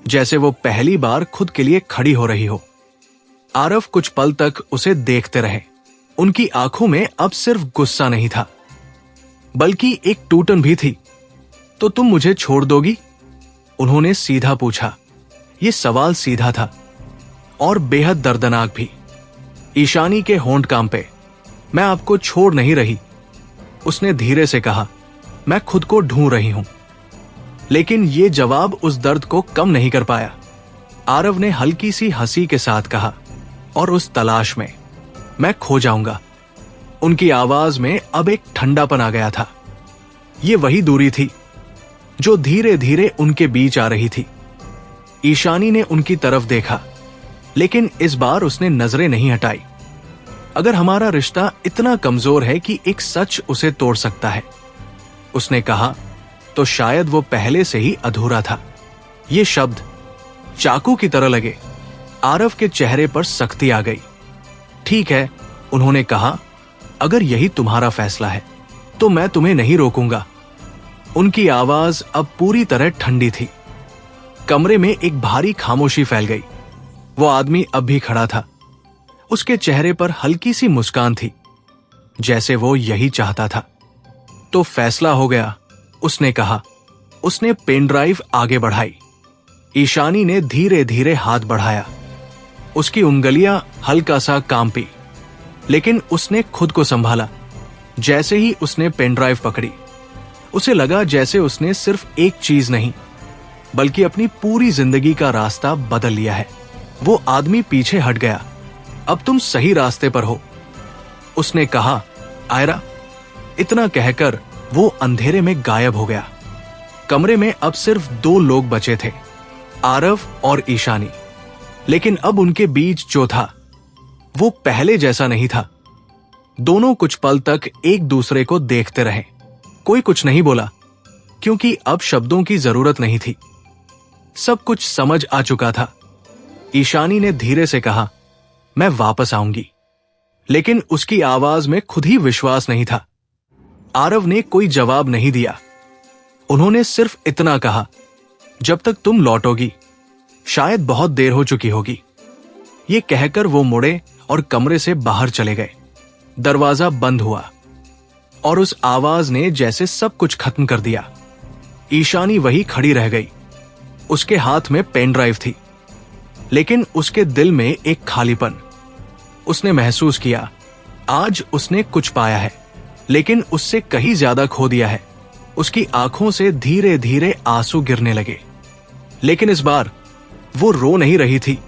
जैसे वो पहली बार खुद के लिए खड़ी हो रही हो। आरव कुछ पल तक उसे देखते रहे। उनकी आंखों में अब सिर्फ गुस्सा नहीं था, बल्कि एक टूटन भी थी। तो तुम मुझे छोड़ दोगी? उन्होंने सीधा पूछा। यह सवाल सीधा था और बेहद दर्दनाक भी। ईशानी के होंठ कांपे। मैं आपको छोड़ नहीं रही, उसने धीरे से कहा। मैं खुद को ढूंढ रही हूं। लेकिन यह जवाब उस दर्द को कम नहीं कर पाया। आरव ने हल्की सी हंसी के साथ कहा, और उस तलाश में मैं खो जाऊंगा। उनकी आवाज में अब एक ठंडापन आ गया था। यह वही दूरी थी जो धीरे धीरे उनके बीच आ रही थी। ईशानी ने उनकी तरफ देखा, लेकिन इस बार उसने नजरें नहीं हटाई। अगर हमारा रिश्ता इतना कमजोर है कि एक सच उसे तोड़ सकता है, उसने कहा, तो शायद वो पहले से ही अधूरा था। ये शब्द चाकू की तरह लगे। आरव के चेहरे पर सख्ती आ गई। ठीक है, उन्होंने कहा, अगर यही तुम्हारा फैसला है तो मैं तुम्हें नहीं रोकूंगा। उनकी आवाज अब पूरी तरह ठंडी थी। कमरे में एक भारी खामोशी फैल गई। वो आदमी अब भी खड़ा था। उसके चेहरे पर हल्की सी मुस्कान थी, जैसे वो यही चाहता था। तो फैसला हो गया, उसने कहा। उसने पेन ड्राइव आगे बढ़ाई। ईशानी ने धीरे धीरे हाथ बढ़ाया। उसकी उंगलियां हल्का सा कांपी, लेकिन उसने खुद को संभाला। जैसे ही उसने पेन ड्राइव पकड़ी, उसे लगा जैसे उसने सिर्फ एक चीज नहीं बल्कि अपनी पूरी जिंदगी का रास्ता बदल लिया है। वो आदमी पीछे हट गया। अब तुम सही रास्ते पर हो, उसने कहा। आयरा, इतना कहकर वो अंधेरे में गायब हो गया। कमरे में अब सिर्फ 2 लोग बचे थे, आरव और ईशानी। लेकिन अब उनके बीच जो था वो पहले जैसा नहीं था। दोनों कुछ पल तक एक दूसरे को देखते रहे। कोई कुछ नहीं बोला, क्योंकि अब शब्दों की जरूरत नहीं थी। सब कुछ समझ आ चुका था। ईशानी ने धीरे से कहा, मैं वापस आऊंगी। लेकिन उसकी आवाज में खुद ही विश्वास नहीं था। आरव ने कोई जवाब नहीं दिया। उन्होंने सिर्फ इतना कहा, जब तक तुम लौटोगी शायद बहुत देर हो चुकी होगी। ये कहकर वो मुड़े और कमरे से बाहर चले गए। दरवाजा बंद हुआ और उस आवाज ने जैसे सब कुछ खत्म कर दिया। ईशानी वही खड़ी रह गई। उसके हाथ में पेन ड्राइव थी, लेकिन उसके दिल में एक खालीपन। उसने महसूस किया, आज उसने कुछ पाया है, लेकिन उससे कहीं ज्यादा खो दिया है। उसकी आंखों से धीरे धीरे आंसू गिरने लगे, लेकिन इस बार वो रो नहीं रही थी।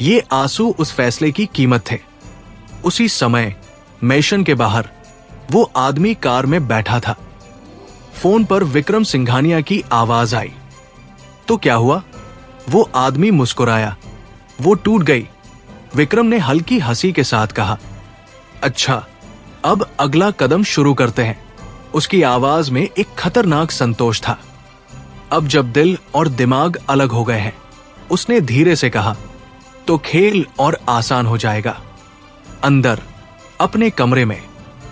ये आंसू उस फैसले की कीमत थे। उसी समय मैशन के बाहर वो आदमी कार में बैठा था। फोन पर विक्रम सिंघानिया की आवाज आई। तो क्या हुआ? वो आदमी मुस्कुराया। वो टूट गई। विक्रम ने हल्की हंसी के साथ कहा, अच्छा, अब अगला कदम शुरू करते हैं। उसकी आवाज में एक खतरनाक संतोष था। अब जब दिल और दिमाग अलग हो गए हैं, उसने धीरे से कहा, तो खेल और आसान हो जाएगा। अंदर अपने कमरे में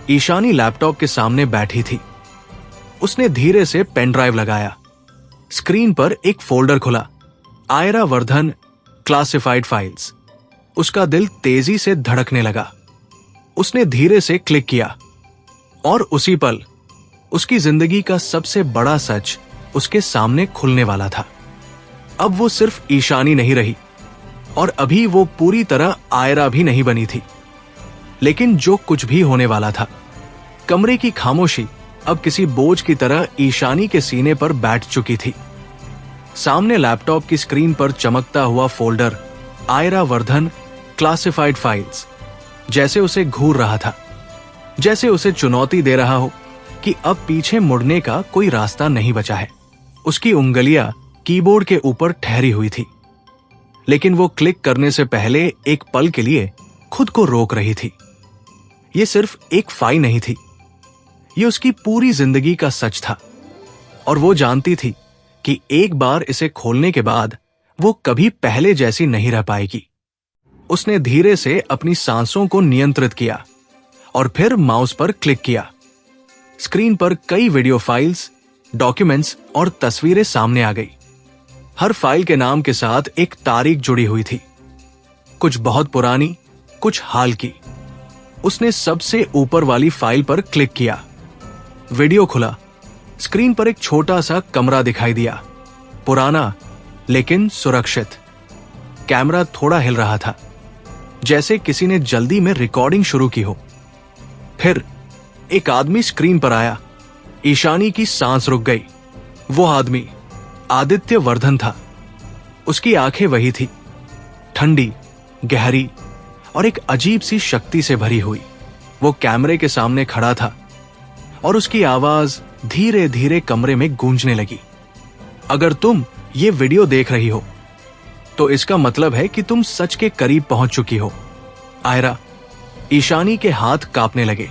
ईशानी लैपटॉप के सामने बैठी थी। उसने धीरे से पेन ड्राइव लगाया। स्क्रीन पर एक फोल्डर खुला, आयरा वर्धन क्लासिफाइड फाइल्स। उसका दिल तेजी से धड़कने लगा। उसने धीरे से क्लिक किया और उसी पल उसकी जिंदगी का सबसे बड़ा सच उसके सामने खुलने वाला था। अब वो सिर्फ ईशानी नहीं रही और अभी वो पूरी तरह आयरा भी नहीं बनी थी। लेकिन जो कुछ भी होने वाला था, कमरे की खामोशी अब किसी बोझ की तरह ईशानी के सीने पर बैठ चुकी थी। सामने लैपटॉप की स्क्रीन पर चमकता हुआ folder Ayra Vardhan classified files जैसे उसे घूर रहा था, जैसे उसे चुनौती दे रहा हो कि अब पीछे मुड़ने का कोई रास्ता नहीं बचा है। उसकी उंगलियां कीबोर्ड के ऊपर ठहरी हुई थी, लेकिन वो क्लिक करने से पहले एक पल के लिए खुद को रोक रही थी। ये सिर्फ एक फाइल नहीं थी, ये उसकी पूरी जिंदगी का सच था। और वो जानती थी कि एक बार इसे खोलने के बाद वो कभी पहले जैसी नहीं रह पाएगी। उसने धीरे से अपनी सांसों को नियंत्रित किया और फिर माउस पर क्लिक किया। स्क्रीन पर कई वीडियो फाइल्स, डॉक्यूमेंट्स और तस्वीरें सामने आ गई। हर फाइल के नाम के साथ एक तारीख जुड़ी हुई थी, कुछ बहुत पुरानी, कुछ हाल की। उसने सबसे ऊपर वाली फाइल पर क्लिक किया। वीडियो खुला। स्क्रीन पर एक छोटा सा कमरा दिखाई दिया, पुराना लेकिन सुरक्षित। कैमरा थोड़ा हिल रहा था, जैसे किसी ने जल्दी में रिकॉर्डिंग शुरू की हो। फिर एक आदमी स्क्रीन पर आया। ईशानी की सांस रुक गई। वो आदमी आदित्य वर्धन था। उसकी आंखें वही थी, ठंडी, गहरी और एक अजीब सी शक्ति से भरी हुई। वो कैमरे के सामने खड़ा था और उसकी आवाज धीरे धीरे कमरे में गूंजने लगी। अगर तुम ये वीडियो देख रही हो तो इसका मतलब है कि तुम सच के करीब पहुंच चुकी हो। आयरा। ईशानी के हाथ कांपने लगे।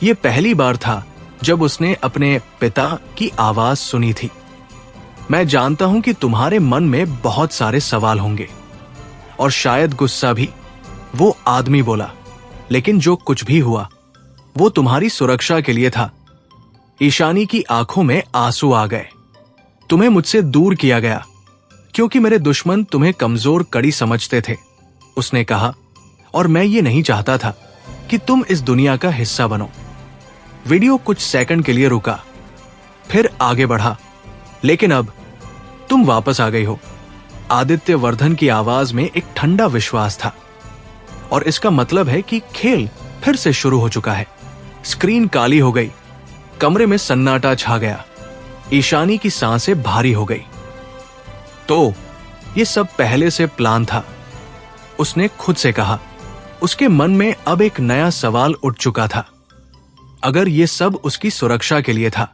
ये पहली बार था जब उसने अपने पिता की आवाज सुनी थी। मैं जानता हूं कि तुम्हारे मन में बहुत सारे सवाल होंगे और शायद गुस्सा भी, वो आदमी बोला। लेकिन जो कुछ भी हुआ वो तुम्हारी सुरक्षा के लिए था। ईशानी की आंखों में आंसू आ गए। तुम्हें मुझसे दूर किया गया क्योंकि मेरे दुश्मन तुम्हें कमजोर कड़ी समझते थे, उसने कहा। और मैं ये नहीं चाहता था कि तुम इस दुनिया का हिस्सा बनो। वीडियो कुछ सेकंड के लिए रुका, फिर आगे बढ़ा। लेकिन अब तुम वापस आ गई हो। आदित्य वर्धन की आवाज में एक ठंडा विश्वास था। और इसका मतलब है कि खेल फिर से शुरू हो चुका है। स्क्रीन काली हो गई, कमरे में सन्नाटा छा गया, ईशानी की सांसें भारी हो गई। तो ये सब पहले से प्लान था, उसने खुद से कहा। उसके मन में अब एक नया सवाल उठ चुका था। अगर ये सब उसकी सुरक्षा के लिए था,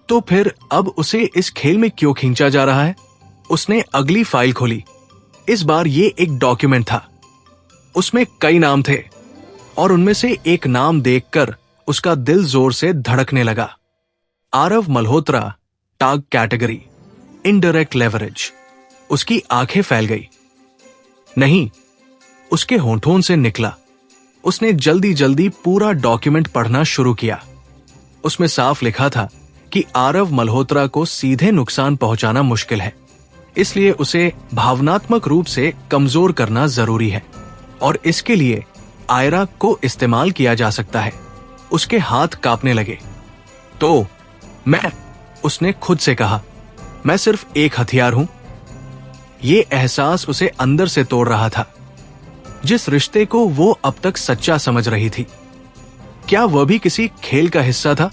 तो फिर अब उसे इस खेल में क्यों खींचा जा रहा है? उसने अगली फाइल खोली। इस बार ये एक डॉक्यूमेंट था। उसमें कई नाम थे और उनमें से एक नाम देखकर उसका दिल जोर से धड़कने लगा। Aarav Malhotra, tag category, indirect leverage. उसकी आंखें फैल गई। नहीं, उसके होंठों से निकला। उसने जल्दी जल्दी पूरा डॉक्यूमेंट पढ़ना शुरू किया। उसमें साफ लिखा था कि आरव मल्होत्रा को सीधे नुकसान पहुंचाना मुश्किल है, इसलिए उसे भावनात्मक रूप से कमजोर करना जरूरी है और इसके लिए आयरा को इस्तेमाल किया जा सकता है। उसके हाथ कांपने लगे। तो मैं, उसने खुद से कहा, मैं सिर्फ एक हथियार हूं। ये एहसास उसे अंदर से तोड़ रहा था। जिस रिश्ते को वो अब तक सच्चा समझ रही थी, क्या वह भी किसी खेल का हिस्सा था?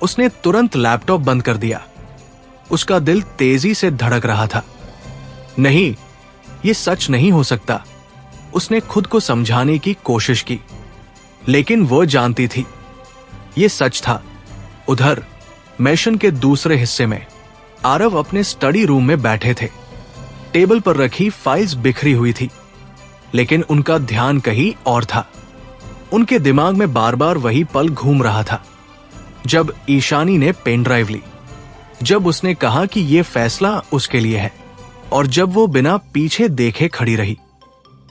उसने तुरंत लैपटॉप बंद कर दिया। उसका दिल तेजी से धड़क रहा था। नहीं, ये सच नहीं हो सकता। उसने खुद को समझाने की कोशिश की, लेकिन वो जानती थी ये सच था। उधर मैशन के दूसरे हिस्से में आरव अपने स्टडी रूम में बैठे थे। टेबल पर रखी फाइल्स बिखरी हुई थी, लेकिन उनका ध्यान कहीं और था। उनके दिमाग में बार बार वही पल घूम रहा था, जब ईशानी ने पेन ड्राइव ली, जब उसने कहा कि यह फैसला उसके लिए है, और जब वो बिना पीछे देखे खड़ी रही।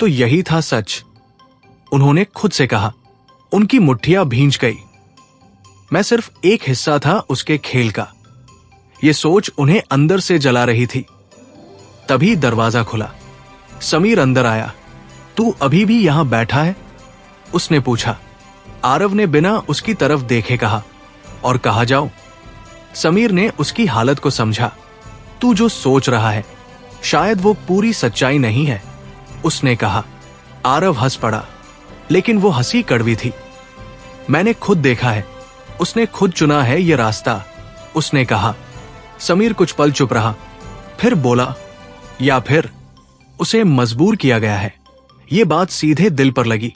तो यही था सच, उन्होंने खुद से कहा। उनकी मुट्ठियां भींच गई। मैं सिर्फ एक हिस्सा था उसके खेल का। यह सोच उन्हें अंदर से जला रही थी। तभी दरवाजा खुला। समीर अंदर आया। तू अभी भी यहां बैठा है? उसने पूछा। आरव ने बिना उसकी तरफ देखे कहा, और कहा जाओ। समीर ने उसकी हालत को समझा। तू जो सोच रहा है शायद वो पूरी सच्चाई नहीं है, उसने कहा। आरव हंस पड़ा, लेकिन वो हंसी कड़वी थी। मैंने खुद देखा है, उसने खुद चुना है ये रास्ता, उसने कहा। समीर कुछ पल चुप रहा, फिर बोला, या फिर उसे मजबूर किया गया है। ये बात सीधे दिल पर लगी।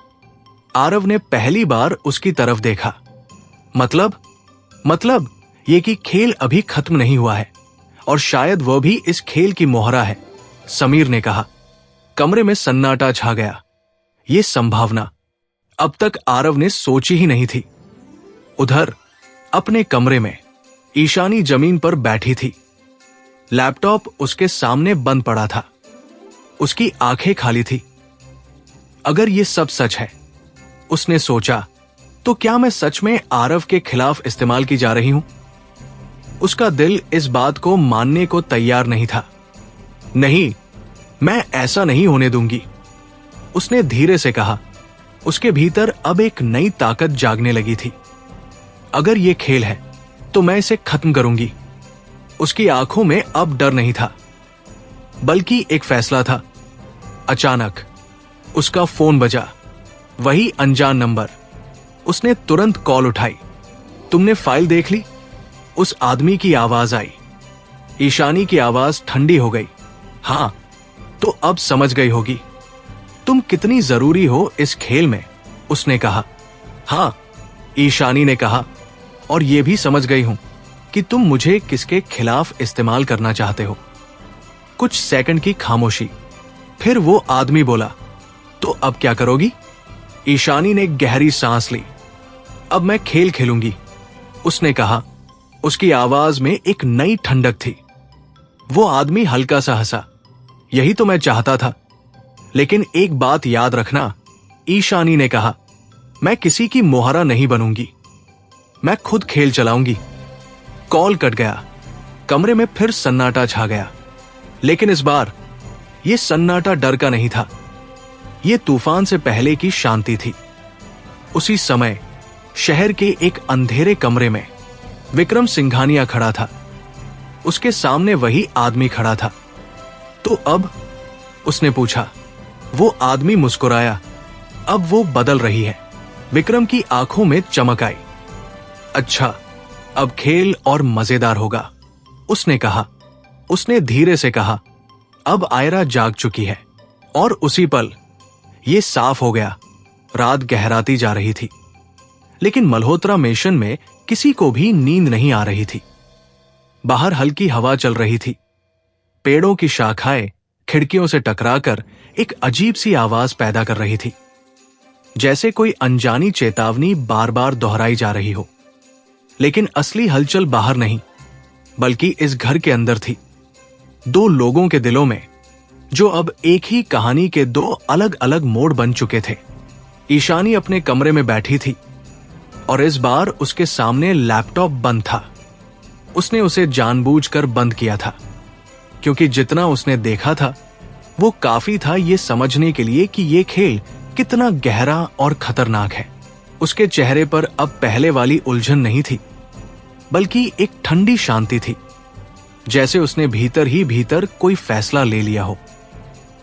आरव ने पहली बार उसकी तरफ देखा। मतलब ये कि खेल अभी खत्म नहीं हुआ है, और शायद वह भी इस खेल की मोहरा है, समीर ने कहा। कमरे में सन्नाटा छा गया। ये संभावना अब तक आरव ने सोची ही नहीं थी। उधर अपने कमरे में ईशानी जमीन पर बैठी थी। लैपटॉप उसके सामने बंद पड़ा था। उसकी आंखें खाली थी। अगर ये सब सच है, उसने सोचा, तो क्या मैं सच में आरव के खिलाफ इस्तेमाल की जा रही हूं? उसका दिल इस बात को मानने को तैयार नहीं था। नहीं, मैं ऐसा नहीं होने दूंगी, उसने धीरे से कहा। उसके भीतर अब एक नई ताकत जागने लगी थी। अगर ये खेल है तो मैं इसे खत्म करूंगी। उसकी आंखों में अब डर नहीं था, बल्कि एक फैसला था। अचानक उसका फोन बजा, वही अनजान नंबर। उसने तुरंत कॉल उठाई। तुमने फाइल देख ली? उस आदमी की आवाज आई। ईशानी की आवाज ठंडी हो गई। हां, तो अब समझ गई होगी तुम कितनी जरूरी हो इस खेल में, उसने कहा। हां, ईशानी ने कहा, और यह भी समझ गई हूं कि तुम मुझे किसके खिलाफ इस्तेमाल करना चाहते हो। कुछ सेकंड की खामोशी, फिर वो आदमी बोला, तो अब क्या करोगी? ईशानी ने गहरी सांस ली। अब मैं खेल खेलूंगी, उसने कहा। उसकी आवाज में एक नई ठंडक थी। वो आदमी हल्का सा हंसा। यही तो मैं चाहता था, लेकिन एक बात याद रखना, ईशानी ने कहा। मैं किसी की मोहरा नहीं बनूंगी, मैं खुद खेल चलाऊंगी। कॉल कट गया। कमरे में फिर सन्नाटा छा गया, लेकिन इस बार यह सन्नाटा डर का नहीं था। यह तूफान से पहले की शांति थी। उसी समय शहर के एक अंधेरे कमरे में विक्रम सिंघानिया खड़ा था। उसके सामने वही आदमी खड़ा था। तो अब, उसने पूछा। वो आदमी मुस्कुराया। अब वो बदल रही है। विक्रम की आंखों में चमक आई। अच्छा, अब खेल और मजेदार होगा, उसने कहा। उसने धीरे से कहा, अब आयरा जाग चुकी है। और उसी पल ये साफ हो गया, रात गहराती जा रही थी, लेकिन मल्होत्रा मेंशन में किसी को भी नींद नहीं आ रही थी। बाहर हल्की हवा चल रही थी। पेड़ों की शाखाएं खिड़कियों से टकराकर एक अजीब सी आवाज पैदा कर रही थी, जैसे कोई अनजानी चेतावनी बार बार दोहराई जा रही हो। लेकिन असली हलचल बाहर नहीं, बल्कि इस घर के अंदर थी। दो लोगों के दिलों में, जो अब एक ही कहानी के दो अलग अलग मोड़ बन चुके थे। ईशानी अपने कमरे में बैठी थी और इस बार उसके सामने लैपटॉप बंद था। उसने उसे जानबूझकर बंद किया था, क्योंकि जितना उसने देखा था वो काफी था ये समझने के लिए कि ये खेल कितना गहरा और खतरनाक है। उसके चेहरे पर अब पहले वाली उलझन नहीं थी, बल्कि एक ठंडी शांति थी, जैसे उसने भीतर ही भीतर कोई फैसला ले लिया हो।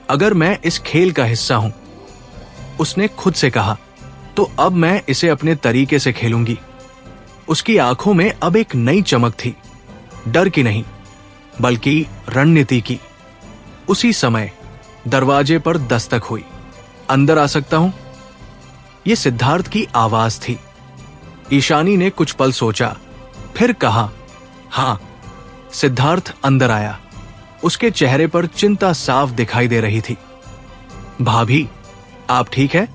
अगर मैं इस खेल का हिस्सा हूं, उसने खुद से कहा, तो अब मैं इसे अपने तरीके से खेलूंगी। उसकी आंखों में अब एक नई चमक थी, डर की नहीं, बल्कि रणनीति की। उसी समय दरवाजे पर दस्तक हुई। अंदर आ सकता हूं? यह सिद्धार्थ की आवाज थी। ईशानी ने कुछ पल सोचा, फिर कहा, हां। सिद्धार्थ अंदर आया। उसके चेहरे पर चिंता साफ दिखाई दे रही थी। भाभी, आप ठीक है?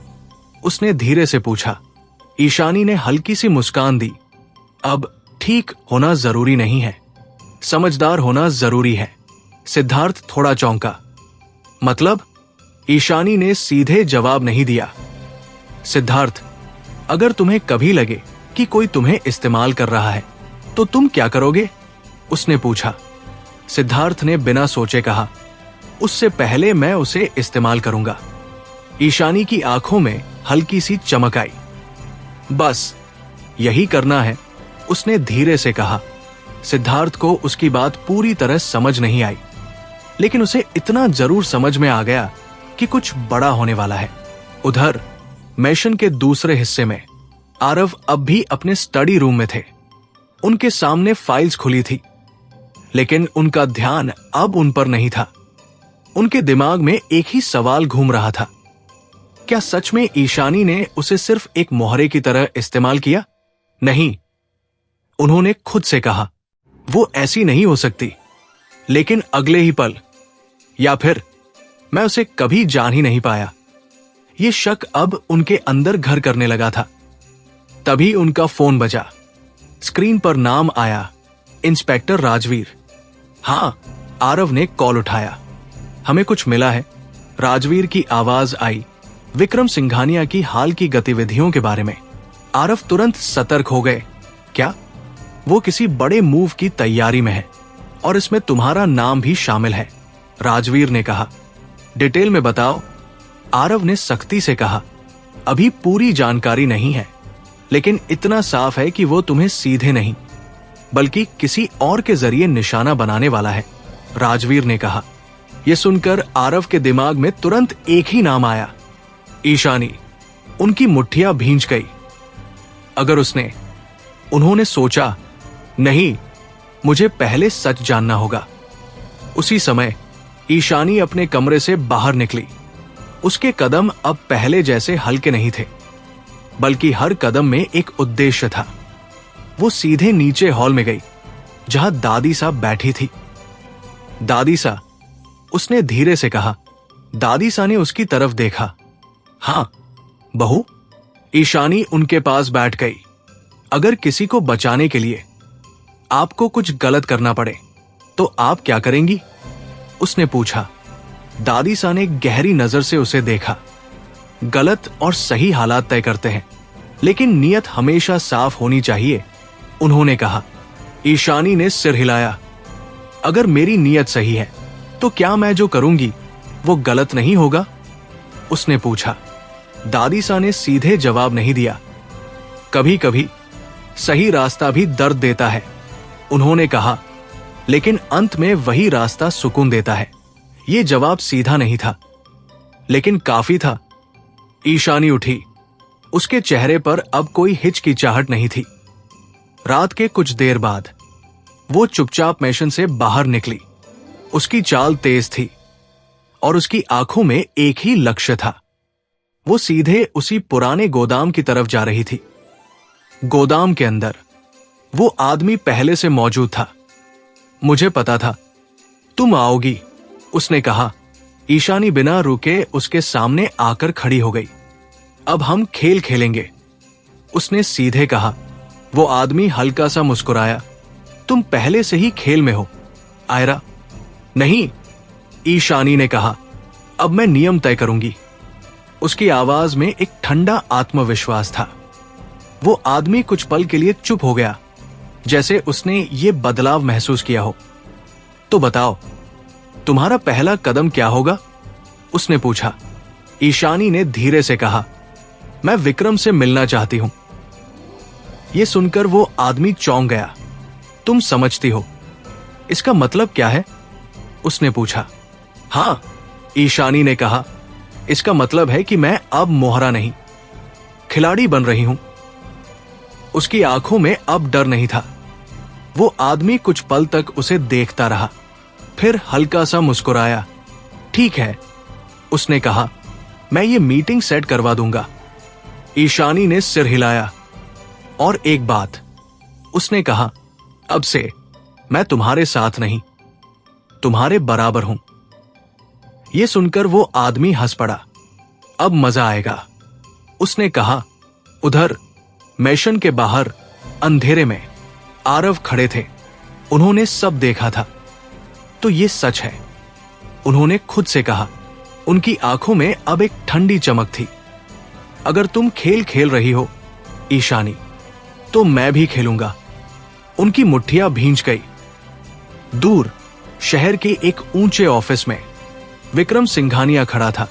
उसने धीरे से पूछा। ईशानी ने हल्की सी मुस्कान दी। अब ठीक होना जरूरी नहीं है, समझदार होना जरूरी है। सिद्धार्थ थोड़ा चौंका। मतलब? ईशानी ने सीधे जवाब नहीं दिया। सिद्धार्थ, अगर तुम्हें कभी लगे कि कोई तुम्हें इस्तेमाल कर रहा है, तो तुम क्या करोगे? उसने पूछा। सिद्धार्थ ने बिना सोचे कहा, उससे पहले मैं उसे इस्तेमाल करूंगा। ईशानी की आंखों में हल्की सी चमक आई। बस यही करना है, उसने धीरे से कहा। सिद्धार्थ को उसकी बात पूरी तरह समझ नहीं आई, लेकिन उसे इतना जरूर समझ में आ गया कि कुछ बड़ा होने वाला है। उधर मेंशन के दूसरे हिस्से में आरव अब भी अपने स्टडी रूम में थे। उनके सामने फाइल्स खुली थी, लेकिन उनका ध्यान अब उन पर नहीं था। उनके दिमाग में एक ही सवाल घूम रहा था, क्या सच में ईशानी ने उसे सिर्फ एक मोहरे की तरह इस्तेमाल किया? नहीं, उन्होंने खुद से कहा, वो ऐसी नहीं हो सकती। लेकिन अगले ही पल, या फिर मैं उसे कभी जान ही नहीं पाया। ये शक अब उनके अंदर घर करने लगा था। तभी उनका फोन बजा। स्क्रीन पर नाम आया, इंस्पेक्टर राजवीर। हां, आरव ने कॉल उठाया। हमें कुछ मिला है, राजवीर की आवाज आई, विक्रम सिंघानिया की हाल की गतिविधियों के बारे में। आरव तुरंत सतर्क हो गए। क्या? वो किसी बड़े मूव की तैयारी में है और इसमें तुम्हारा नाम भी शामिल है, राजवीर ने कहा। डिटेल में बताओ, आरव ने सख्ती से कहा। अभी पूरी जानकारी नहीं है, लेकिन इतना साफ है कि वो तुम्हें सीधे नहीं, बल्कि किसी और के जरिए निशाना बनाने वाला है, राजवीर ने कहा। यह सुनकर आरव के दिमाग में तुरंत एक ही नाम आया, ईशानी। उनकी मुट्ठियां भींच गई। अगर उन्होंने सोचा, नहीं, मुझे पहले सच जानना होगा। उसी समय ईशानी अपने कमरे से बाहर निकली। उसके कदम अब पहले जैसे हल्के नहीं थे, बल्कि हर कदम में एक उद्देश्य था। वो सीधे नीचे हॉल में गई, जहां दादी सा बैठी थी। दादी सा, उसने धीरे से कहा। दादी सा ने उसकी तरफ देखा। हां, बहू। ईशानी उनके पास बैठ गई। अगर किसी को बचाने के लिए आपको कुछ गलत करना पड़े, तो आप क्या करेंगी? उसने पूछा। दादी सा ने गहरी नजर से उसे देखा। गलत और सही हालात तय करते हैं, लेकिन नीयत हमेशा साफ होनी चाहिए, उन्होंने कहा। ईशानी ने सिर हिलाया। अगर मेरी नीयत सही है, तो क्या मैं जो करूंगी वो गलत नहीं होगा? उसने पूछा। दादी सा ने सीधे जवाब नहीं दिया। कभी कभी सही रास्ता भी दर्द देता है, उन्होंने कहा। लेकिन अंत में वही रास्ता सुकून देता है। ये जवाब सीधा नहीं था, लेकिन काफी था। ईशानी उठी। उसके चेहरे पर अब कोई हिचकिचाहट नहीं थी। रात के कुछ देर बाद वो चुपचाप मेशन से बाहर निकली। उसकी चाल तेज थी और उसकी आंखों में एक ही लक्ष्य था। वो सीधे उसी पुराने गोदाम की तरफ जा रही थी। गोदाम के अंदर वो आदमी पहले से मौजूद था। मुझे पता था तुम आओगी, उसने कहा। ईशानी बिना रुके उसके सामने आकर खड़ी हो गई। अब हम खेल खेलेंगे, उसने सीधे कहा। वो आदमी हल्का सा मुस्कुराया। तुम पहले से ही खेल में हो, आयरा। नहीं, ईशानी ने कहा। अब मैं नियम तय करूंगी। उसकी आवाज में एक ठंडा आत्मविश्वास था। वो आदमी कुछ पल के लिए चुप हो गया, जैसे उसने ये बदलाव महसूस किया हो। तो बताओ, तुम्हारा पहला कदम क्या होगा? उसने पूछा। ईशानी ने धीरे से कहा, मैं विक्रम से मिलना चाहती हूं। यह सुनकर वो आदमी चौंक गया। तुम समझती हो, इसका मतलब क्या है? उसने पूछा। हां, ईशानी ने कहा, इसका मतलब है कि मैं अब मोहरा नहीं, खिलाड़ी बन रही हूं। उसकी आंखों में अब डर नहीं था। वो आदमी कुछ पल तक उसे देखता रहा, फिर हल्का सा मुस्कुराया। ठीक है, उसने कहा, मैं ये मीटिंग सेट करवा दूंगा। ईशानी ने सिर हिलाया। और एक बात, उसने कहा, अब से मैं तुम्हारे साथ नहीं, तुम्हारे बराबर हूं। यह सुनकर वो आदमी हंस पड़ा। अब मजा आएगा, उसने कहा। उधर मेशन के बाहर अंधेरे में आरव खड़े थे। उन्होंने सब देखा था। तो ये सच है, उन्होंने खुद से कहा। उनकी आंखों में अब एक ठंडी चमक थी। अगर तुम खेल खेल रही हो ईशानी, तो मैं भी खेलूंगा। उनकी मुट्ठियां भींच गई। दूर शहर के एक ऊंचे ऑफिस में विक्रम सिंघानिया खड़ा था।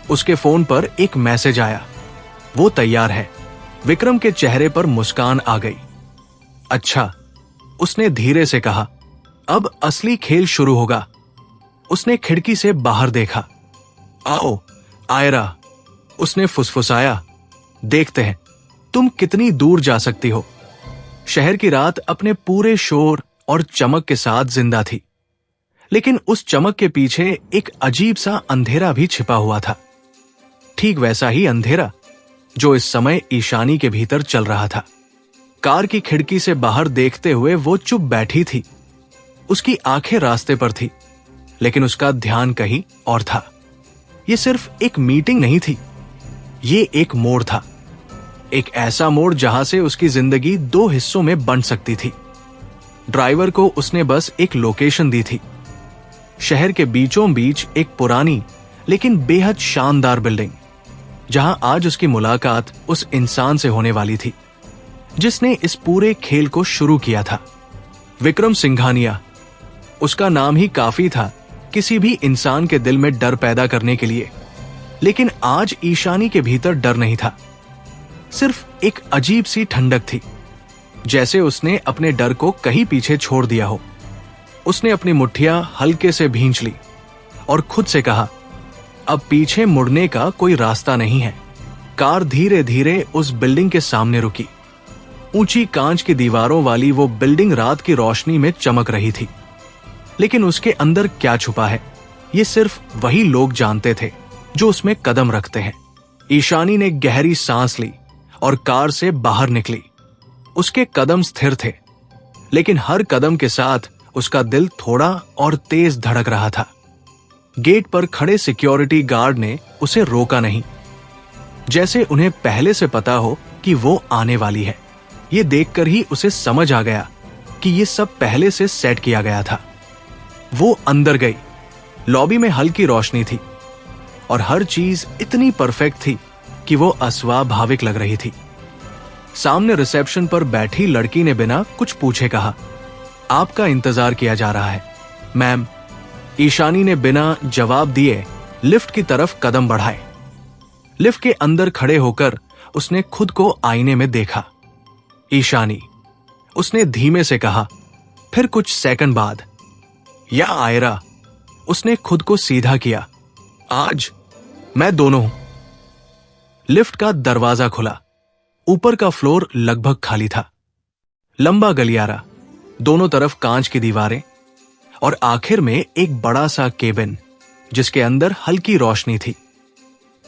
उसके फोन पर एक मैसेज आया, वो तैयार है। विक्रम के चेहरे पर मुस्कान आ गई। अच्छा, उसने धीरे से कहा, अब असली खेल शुरू होगा। उसने खिड़की से बाहर देखा। आओ आयरा, उसने फुसफुसाया। देखते हैं तुम कितनी दूर जा सकती हो। शहर की रात अपने पूरे शोर और चमक के साथ जिंदा थी, लेकिन उस चमक के पीछे एक अजीब सा अंधेरा भी छिपा हुआ था। ठीक वैसा ही अंधेरा जो इस समय ईशानी के भीतर चल रहा था। कार की खिड़की से बाहर देखते हुए वो चुप बैठी थी। उसकी आंखें रास्ते पर थी, लेकिन उसका ध्यान कहीं और था। ये सिर्फ एक मीटिंग नहीं थी, ये एक मोड़ था। एक ऐसा मोड़ जहां से उसकी जिंदगी दो हिस्सों में बंट सकती थी। ड्राइवर को उसने बस एक लोकेशन दी थी। शहर के बीचों बीच एक पुरानी लेकिन बेहद शानदार बिल्डिंग, जहां आज उसकी मुलाकात उस इंसान से होने वाली थी जिसने इस पूरे खेल को शुरू किया था। विक्रम सिंघानिया, उसका नाम ही काफी था किसी भी इंसान के दिल में डर पैदा करने के लिए। लेकिन आज ईशानी के भीतर डर नहीं था, सिर्फ एक अजीब सी ठंडक थी, जैसे उसने अपने डर को कहीं पीछे छोड़ दिया हो। उसने अपनी मुट्ठियां हल्के से भींच ली और खुद से कहा, अब पीछे मुड़ने का कोई रास्ता नहीं है। कार धीरे धीरे उस बिल्डिंग के सामने रुकी। ऊंची कांच की दीवारों वाली वो बिल्डिंग रात की रोशनी में चमक रही थी, लेकिन उसके अंदर क्या छुपा है, ये सिर्फ वही लोग जानते थे जो उसमें कदम रखते हैं। ईशानी ने गहरी सांस ली और कार से बाहर निकली। उसके कदम स्थिर थे, लेकिन हर कदम के साथ उसका दिल थोड़ा और तेज धड़क रहा था। गेट पर खड़े सिक्योरिटी गार्ड ने उसे रोका नहीं, जैसे उन्हें पहले से पता हो कि वो आने वाली है। ये देखकर ही उसे समझ आ गया कि ये सब पहले से सेट किया गया था। वो अंदर गई। लॉबी में हल्की रोशनी थी और हर चीज इतनी परफेक्ट थी कि वो अस्वाभाविक लग रही थी। सामने रिसेप्शन पर बैठी लड़की ने बिना कुछ पूछे कहा, आपका इंतजार किया जा रहा है मैम। ईशानी ने बिना जवाब दिए लिफ्ट की तरफ कदम बढ़ाए। लिफ्ट के अंदर खड़े होकर उसने खुद को आईने में देखा। ईशानी, उसने धीमे से कहा, फिर कुछ सेकंड बाद, या आयरा, उसने खुद को सीधा किया। आज मैं दोनों हूं। लिफ्ट का दरवाजा खुला। ऊपर का फ्लोर लगभग खाली था। लंबा गलियारा, दोनों तरफ कांच की दीवारें और आखिर में एक बड़ा सा केबिन जिसके अंदर हल्की रोशनी थी।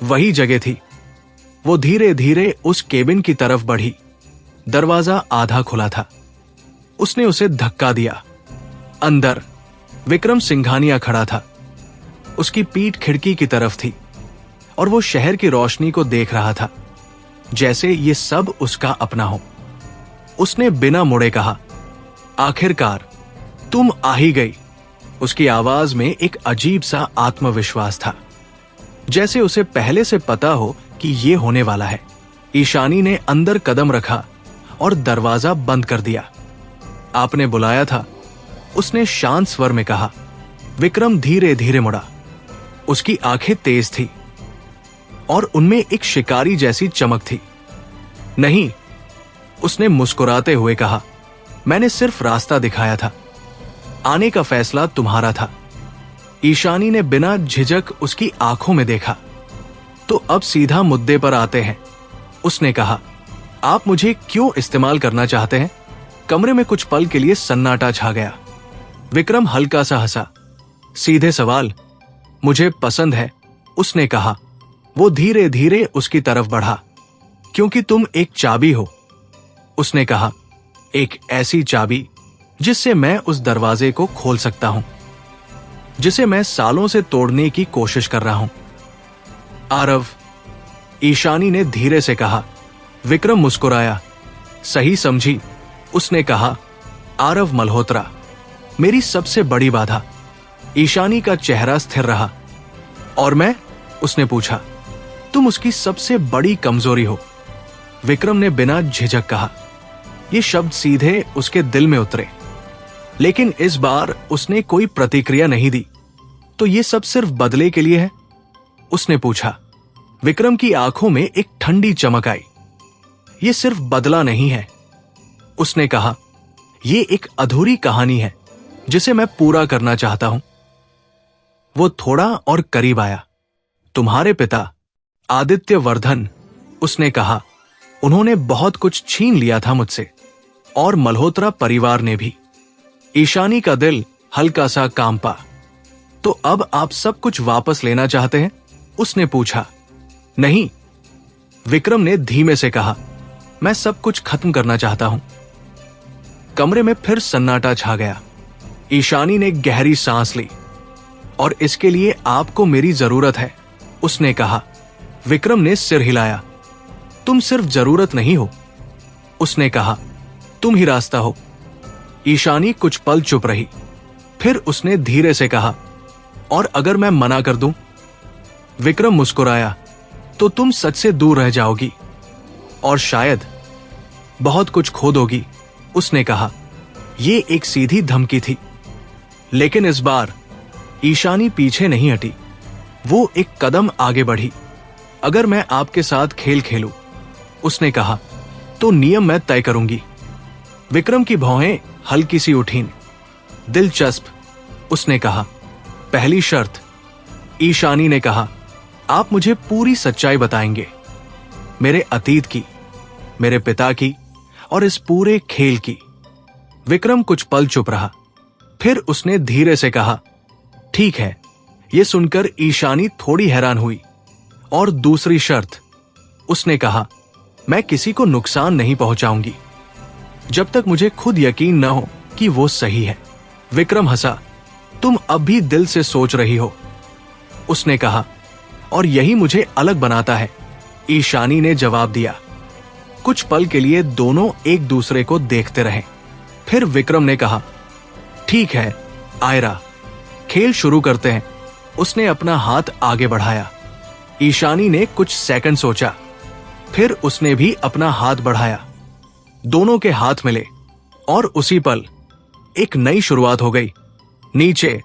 वही जगह थी। वो धीरे धीरे उस केबिन की तरफ बढ़ी। दरवाजा आधा खुला था। उसने उसे धक्का दिया। अंदर विक्रम सिंघानिया खड़ा था। उसकी पीठ खिड़की की तरफ थी और वो शहर की रोशनी को देख रहा था, जैसे ये सब उसका अपना हो। उसने बिना मुड़े कहा, आखिरकार तुम आ ही गई। उसकी आवाज में एक अजीब सा आत्मविश्वास था, जैसे उसे पहले से पता हो कि ये होने वाला है। ईशानी ने अंदर कदम रखा और दरवाजा बंद कर दिया। आपने बुलाया था, उसने शांत स्वर में कहा। विक्रम धीरे धीरे मुड़ा। उसकी आंखें तेज थी और उनमें एक शिकारी जैसी चमक थी। नहीं, उसने मुस्कुराते हुए कहा, मैंने सिर्फ रास्ता दिखाया था। आने का फैसला तुम्हारा था। ईशानी ने बिना झिझक उसकी आंखों में देखा। तो अब सीधा मुद्दे पर आते हैं, उसने कहा। आप मुझे क्यों इस्तेमाल करना चाहते हैं? कमरे में कुछ पल के लिए सन्नाटा छा गया। विक्रम हल्का सा हंसा। सीधे सवाल, मुझे पसंद है, उसने कहा। वो धीरे धीरे उसकी तरफ बढ़ा। क्योंकि तुम एक चाबी हो, उसने कहा। एक ऐसी चाबी जिससे मैं उस दरवाजे को खोल सकता हूं, जिसे मैं सालों से तोड़ने की कोशिश कर रहा हूं। आरव, ईशानी ने धीरे से कहा। विक्रम मुस्कुराया। सही समझी, उसने कहा। आरव मल्होत्रा, मेरी सबसे बड़ी बाधा। ईशानी का चेहरा स्थिर रहा। और मैं? उसने पूछा। तुम उसकी सबसे बड़ी कमजोरी हो, विक्रम ने बिना झिझक कहा। ये शब्द सीधे उसके दिल में उतरे। लेकिन इस बार उसने कोई प्रतिक्रिया नहीं दी। तो ये सब सिर्फ बदले के लिए है? उसने पूछा। विक्रम की आंखों में एक ठंडी चमक आई। ये सिर्फ बदला नहीं है, उसने कहा। ये एक अधूरी कहानी है जिसे मैं पूरा करना चाहता हूं। वो थोड़ा और करीब आया। तुम्हारे पिता आदित्य वर्धन, उसने कहा, उन्होंने बहुत कुछ छीन लिया था मुझसे, और मल्होत्रा परिवार ने भी। ईशानी का दिल हल्का सा कांपा। तो अब आप सब कुछ वापस लेना चाहते हैं? उसने पूछा। नहीं, विक्रम ने धीमे से कहा। मैं सब कुछ खत्म करना चाहता हूं। कमरे में फिर सन्नाटा छा गया। ईशानी ने गहरी सांस ली। और इसके लिए आपको मेरी जरूरत है, उसने कहा। विक्रम ने सिर हिलाया। तुम सिर्फ जरूरत नहीं हो, उसने कहा, तुम ही रास्ता हो। ईशानी कुछ पल चुप रही। फिर उसने धीरे से कहा, और अगर मैं मना कर दूं? विक्रम मुस्कुराया। तो तुम सच से दूर रह जाओगी और शायद बहुत कुछ खो दोगी, उसने कहा। यह एक सीधी धमकी थी। लेकिन इस बार ईशानी पीछे नहीं हटी। वो एक कदम आगे बढ़ी। अगर मैं आपके साथ खेल खेलूं, उसने कहा, तो नियम मैं तय करूंगी। विक्रम की भौहें हल्की सी उठीं। दिलचस्प, उसने कहा। पहली शर्त, ईशानी ने कहा, आप मुझे पूरी सच्चाई बताएंगे। मेरे अतीत की, मेरे पिता की और इस पूरे खेल की। विक्रम कुछ पल चुप रहा। फिर उसने धीरे से कहा, ठीक है। यह सुनकर ईशानी थोड़ी हैरान हुई। और दूसरी शर्त, उसने कहा, मैं किसी को नुकसान नहीं पहुंचाऊंगी जब तक मुझे खुद यकीन न हो कि वो सही है। विक्रम हंसा। तुम अब भी दिल से सोच रही हो, उसने कहा, और यही मुझे अलग बनाता है, ईशानी ने जवाब दिया। कुछ पल के लिए दोनों एक दूसरे को देखते रहे। फिर विक्रम ने कहा, ठीक है आयरा, खेल शुरू करते हैं। उसने अपना हाथ आगे बढ़ाया। ईशानी ने कुछ सेकंड सोचा। फिर उसने भी अपना हाथ बढ़ाया। दोनों के हाथ मिले और उसी पल एक नई शुरुआत हो गई। नीचे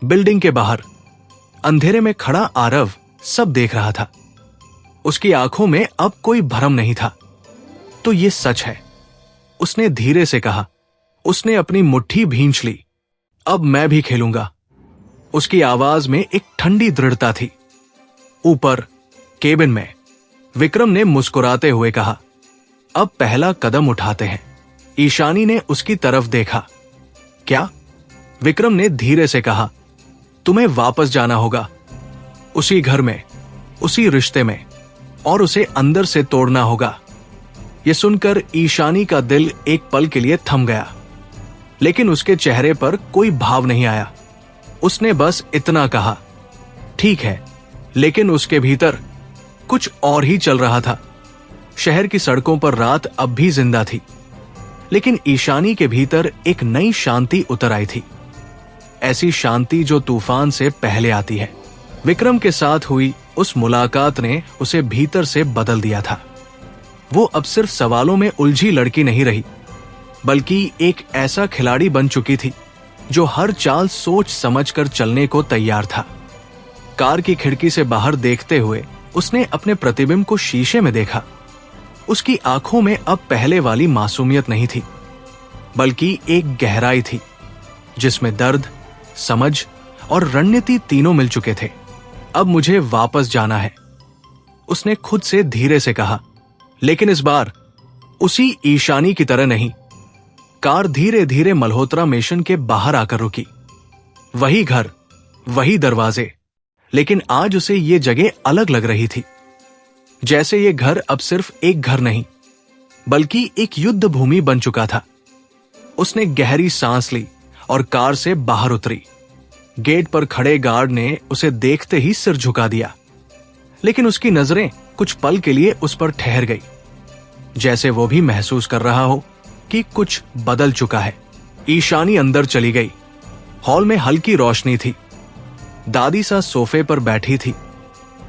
बिल्डिंग के बाहर अंधेरे में खड़ा आरव सब देख रहा था। उसकी आंखों में अब कोई भ्रम नहीं था। तो ये सच है, उसने धीरे से कहा। उसने अपनी मुट्ठी भींच ली। अब मैं भी खेलूंगा। उसकी आवाज में एक ठंडी दृढ़ता थी। ऊपर केबिन में विक्रम ने मुस्कुराते हुए कहा, अब पहला कदम उठाते हैं। ईशानी ने उसकी तरफ देखा। क्या? विक्रम ने धीरे से कहा, तुम्हें वापस जाना होगा, उसी घर में, उसी रिश्ते में, और उसे अंदर से तोड़ना होगा। यह सुनकर ईशानी का दिल एक पल के लिए थम गया, लेकिन उसके चेहरे पर कोई भाव नहीं आया। उसने बस इतना कहा, ठीक है। लेकिन उसके भीतर कुछ और ही चल रहा था। शहर की सड़कों पर रात अब भी जिंदा थी, लेकिन ईशानी के भीतर एक नई शांति उतर आई थी। ऐसी शांति जो तूफान से पहले आती है। विक्रम के साथ हुई उस मुलाकात ने उसे भीतर से बदल दिया था। वो अब सिर्फ सवालों में उलझी लड़की नहीं रही, बल्कि एक ऐसा खिलाड़ी बन चुकी थी जो हर चाल सोच समझकर चलने को तैयार था। कार की खिड़की से बाहर देखते हुए उसने अपने प्रतिबिंब को शीशे में देखा। उसकी आंखों में अब पहले वाली मासूमियत नहीं थी, बल्कि एक गहराई थी जिसमें दर्द, समझ और रणनीति तीनों मिल चुके थे। अब मुझे वापस जाना है, उसने खुद से धीरे से कहा, लेकिन इस बार उसी ईशानी की तरह नहीं। कार धीरे धीरे मल्होत्रा मेशन के बाहर आकर रुकी। वही घर, वही दरवाजे, लेकिन आज उसे ये जगह अलग लग रही थी। जैसे ये घर अब सिर्फ एक घर नहीं, बल्कि एक युद्ध भूमि बन चुका था। उसने गहरी सांस ली और कार से बाहर उतरी। गेट पर खड़े गार्ड ने उसे देखते ही सिर झुका दिया, लेकिन उसकी नजरें कुछ पल के लिए उस पर ठहर गई, जैसे वो भी महसूस कर रहा हो कि कुछ बदल चुका है। ईशानी अंदर चली गई। हॉल में हल्की रोशनी थी। दादी सा सोफे पर बैठी थी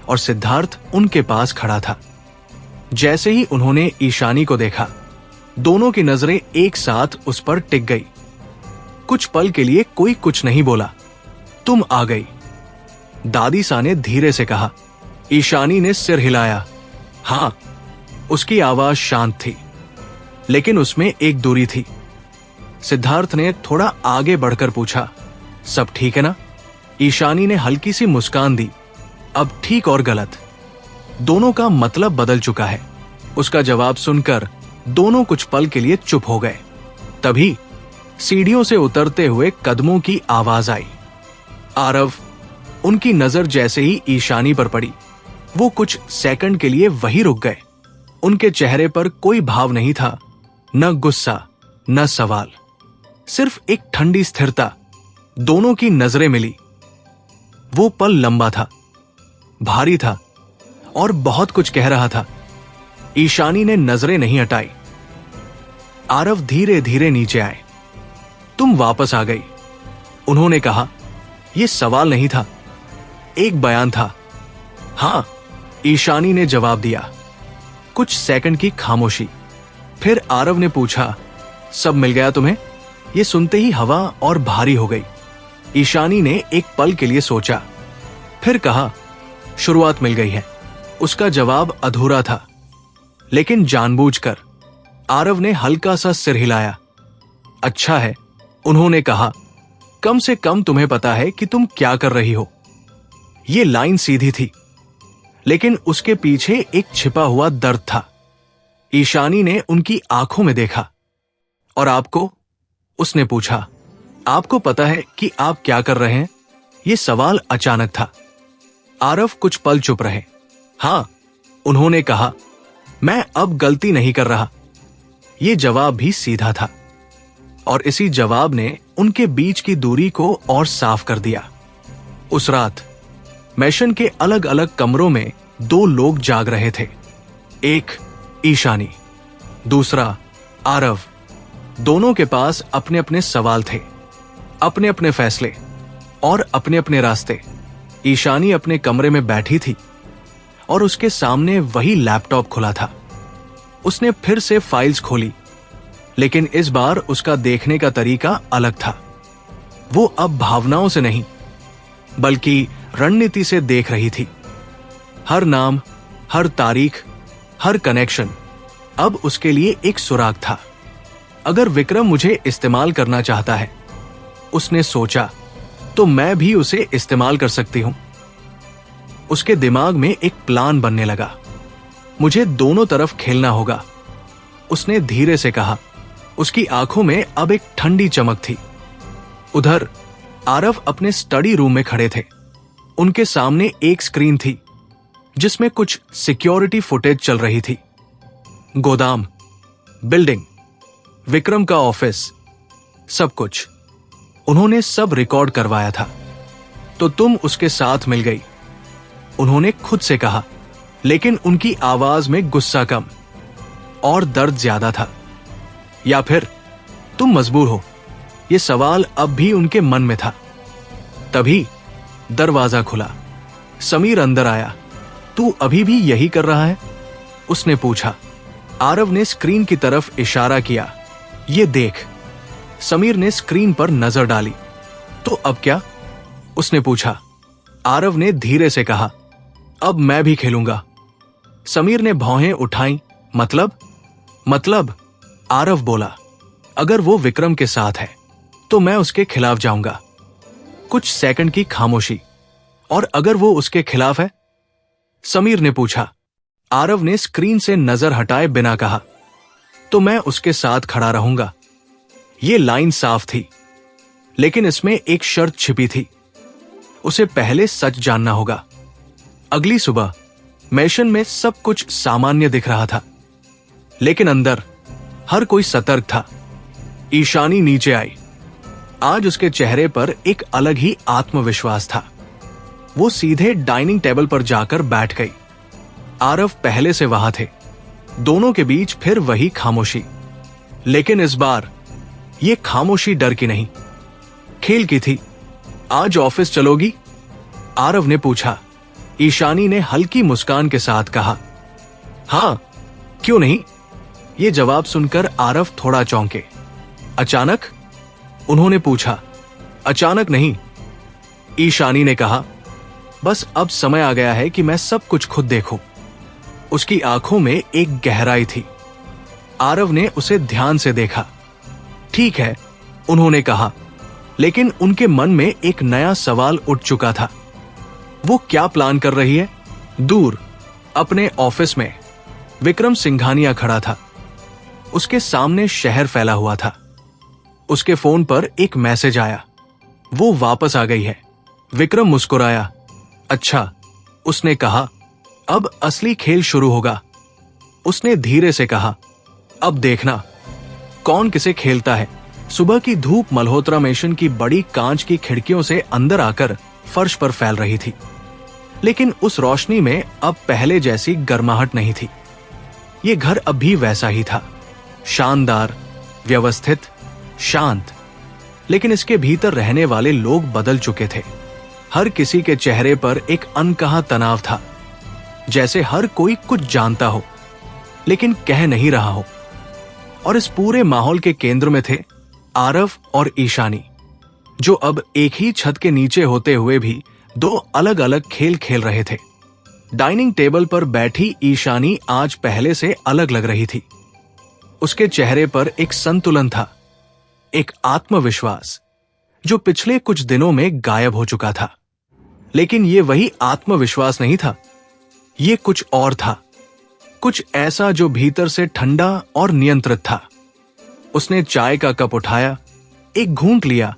और सिद्धार्थ उनके पास खड़ा था। जैसे ही उन्होंने ईशानी को देखा, दोनों की नजरें एक साथ उस पर टिक गई। कुछ पल के लिए कोई कुछ नहीं बोला। तुम आ गई, दादी सा ने धीरे से कहा। ईशानी ने सिर हिलाया। हां, उसकी आवाज शांत थी, लेकिन उसमें एक दूरी थी। सिद्धार्थ ने थोड़ा आगे बढ़कर पूछा, सब ठीक है ना? ईशानी ने हल्की सी मुस्कान दी। अब ठीक और गलत दोनों का मतलब बदल चुका है। उसका जवाब सुनकर दोनों कुछ पल के लिए चुप हो गए। तभी सीढ़ियों से उतरते हुए कदमों की आवाज आई। आरव, उनकी नजर जैसे ही ईशानी पर पड़ी, वो कुछ सेकंड के लिए वहीं रुक गए। उनके चेहरे पर कोई भाव नहीं था, न गुस्सा, न सवाल, सिर्फ एक ठंडी स्थिरता। दोनों की नजरें मिली। वो पल लंबा था, भारी था और बहुत कुछ कह रहा था। ईशानी ने नजरें नहीं हटाई। आरव धीरे धीरे नीचे आए। तुम वापस आ गई, उन्होंने कहा। यह सवाल नहीं था, एक बयान था। हां, ईशानी ने जवाब दिया। कुछ सेकंड की खामोशी। फिर आरव ने पूछा, सब मिल गया तुम्हें? यह सुनते ही हवा और भारी हो गई। ईशानी ने एक पल के लिए सोचा, फिर कहा, शुरुआत मिल गई है। उसका जवाब अधूरा था, लेकिन जानबूझकर। आरव ने हल्का सा सिर हिलाया। अच्छा है, उन्होंने कहा। कम से कम तुम्हें पता है कि तुम क्या कर रही हो। यह लाइन सीधी थी, लेकिन उसके पीछे एक छिपा हुआ दर्द था। ईशानी ने उनकी आंखों में देखा। और आपको? उसने पूछा। आपको पता है कि आप क्या कर रहे हैं? यह सवाल अचानक था। आरव कुछ पल चुप रहे। हां, उन्होंने कहा, मैं अब गलती नहीं कर रहा। यह जवाब भी सीधा था, और इसी जवाब ने उनके बीच की दूरी को और साफ कर दिया। उस रात मैशन के अलग अलग कमरों में दो लोग जाग रहे थे। एक ईशानी, दूसरा आरव। दोनों के पास अपने अपने सवाल थे, अपने अपने फैसले और अपने अपने रास्ते। ईशानी अपने कमरे में बैठी थी और उसके सामने वही लैपटॉप खुला था। उसने फिर से फाइल्स खोली, लेकिन इस बार उसका देखने का तरीका अलग था। वो अब भावनाओं से नहीं, बल्कि रणनीति से देख रही थी। हर नाम, हर तारीख, हर कनेक्शन अब उसके लिए एक सुराग था। अगर विक्रम मुझे इस्तेमाल करना चाहता है, उसने सोचा, तो मैं भी उसे इस्तेमाल कर सकती हूं। उसके दिमाग में एक प्लान बनने लगा। मुझे दोनों तरफ खेलना होगा, उसने धीरे से कहा। उसकी आंखों में अब एक ठंडी चमक थी। उधर आरव अपने स्टडी रूम में खड़े थे। उनके सामने एक स्क्रीन थी जिसमें कुछ सिक्योरिटी फुटेज चल रही थी। गोदाम, बिल्डिंग, विक्रम का ऑफिस, सब कुछ उन्होंने सब रिकॉर्ड करवाया था। तो तुम उसके साथ मिल गई, उन्होंने खुद से कहा, लेकिन उनकी आवाज में गुस्सा कम और दर्द ज्यादा था। या फिर तुम मजबूर हो? यह सवाल अब भी उनके मन में था। तभी दरवाजा खुला। समीर अंदर आया। तू अभी भी यही कर रहा है? उसने पूछा। आरव ने स्क्रीन की तरफ इशारा किया। ये देख। समीर ने स्क्रीन पर नजर डाली। तो अब क्या? उसने पूछा। आरव ने धीरे से कहा, अब मैं भी खेलूंगा। समीर ने भौहें उठाई। मतलब? आरव बोला, अगर वो विक्रम के साथ है तो मैं उसके खिलाफ जाऊंगा। कुछ सेकंड की खामोशी। और अगर वो उसके खिलाफ है? समीर ने पूछा। आरव ने स्क्रीन से नजर हटाए बिना कहा, तो मैं उसके साथ खड़ा रहूंगा। ये लाइन साफ थी, लेकिन इसमें एक शर्त छिपी थी। उसे पहले सच जानना होगा। अगली सुबह मैशन में सब कुछ सामान्य दिख रहा था, लेकिन अंदर हर कोई सतर्क था। ईशानी नीचे आई। आज उसके चेहरे पर एक अलग ही आत्मविश्वास था। वो सीधे डाइनिंग टेबल पर जाकर बैठ गई। आरव पहले से वहां थे। दोनों के बीच फिर वही खामोशी, लेकिन इस बार ये खामोशी डर की नहीं, खेल की थी। आज ऑफिस चलोगी? आरव ने पूछा। ईशानी ने हल्की मुस्कान के साथ कहा, हां, क्यों नहीं? ये जवाब सुनकर आरव थोड़ा चौंके। अचानक? उन्होंने पूछा। अचानक नहीं, ईशानी ने कहा, बस अब समय आ गया है कि मैं सब कुछ खुद देखूं। उसकी आंखों में एक गहराई थी। आरव ने उसे ध्यान से देखा। ठीक है, उन्होंने कहा, लेकिन उनके मन में एक नया सवाल उठ चुका था। वो क्या प्लान कर रही है? दूर अपने ऑफिस में विक्रम सिंघानिया खड़ा था। उसके सामने शहर फैला हुआ था। उसके फोन पर एक मैसेज आया, वो वापस आ गई है। विक्रम मुस्कुराया। अच्छा, उसने कहा, अब असली खेल शुरू होगा। उसने धीरे से कहा, अब देखना कौन किसे खेलता है। सुबह की धूप मल्होत्रा मेशन की बड़ी कांच की खिड़कियों से अंदर आकर फर्श पर फैल रही थी, लेकिन उस रोशनी में अब पहले जैसी गर्माहट नहीं थी। ये घर अब भी वैसा ही था, शानदार, व्यवस्थित, शांत, लेकिन इसके भीतर रहने वाले लोग बदल चुके थे। हर किसी के चेहरे पर एक अनकहा तनाव था, जैसे हर कोई कुछ जानता हो लेकिन कह नहीं रहा हो। और इस पूरे माहौल के केंद्र में थे आरव और ईशानी, जो अब एक ही छत के नीचे होते हुए भी दो अलग अलग खेल खेल रहे थे। डाइनिंग टेबल पर बैठी ईशानी आज पहले से अलग लग रही थी। उसके चेहरे पर एक संतुलन था, एक आत्मविश्वास जो पिछले कुछ दिनों में गायब हो चुका था। लेकिन ये वही आत्मविश्वास नहीं था, ये कुछ और था, कुछ ऐसा जो भीतर से ठंडा और नियंत्रित था। उसने चाय का कप उठाया, एक घूंट लिया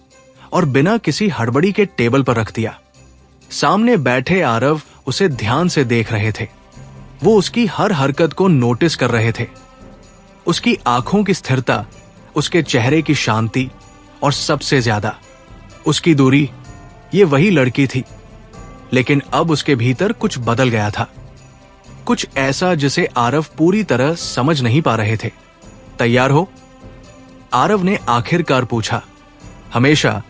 और बिना किसी हड़बड़ी के टेबल पर रख दिया। सामने बैठे आरव उसे ध्यान से देख रहे थे। वो उसकी हर हरकत को नोटिस कर रहे थे। उसकी आंखों की स्थिरता, उसके चेहरे की शांति और सबसे ज्यादा उसकी दूरी। ये वही लड़की थी, लेकिन अब उसके भीतर कुछ बदल गया था, कुछ ऐसा जिसे आरव पूरी तरह समझ नहीं पा रहे थे। तैयार हो? आरव ने आखिरकार पूछा। हमेशा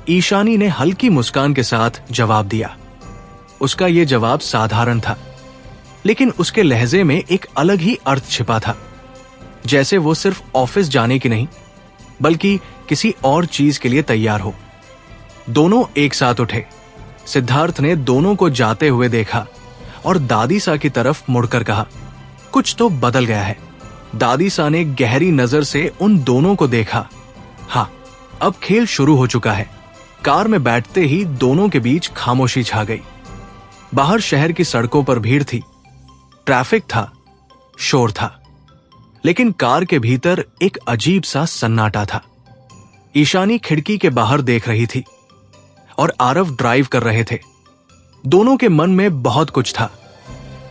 ईशानी ने हल्की मुस्कान के साथ जवाब दिया। उसका यह जवाब साधारण था, लेकिन उसके लहजे में एक अलग ही अर्थ छिपा था, जैसे वो सिर्फ ऑफिस जाने की नहीं, बल्कि किसी और चीज के लिए तैयार हो। दोनों एक साथ उठे। सिद्धार्थ ने दोनों को जाते हुए देखा और दादी सा की तरफ मुड़कर कहा, कुछ तो बदल गया है। दादीसा ने गहरी नजर से उन दोनों को देखा। हाँ, अब खेल शुरू हो चुका है। कार में बैठते ही दोनों के बीच खामोशी छा गई। बाहर शहर की सड़कों पर भीड़ थी, ट्रैफिक था, शोर था, लेकिन कार के भीतर एक अजीब सा सन्नाटा था। ईशानी खिड़की के बाहर देख रही थी और आरव ड्राइव कर रहे थे। दोनों के मन में बहुत कुछ था,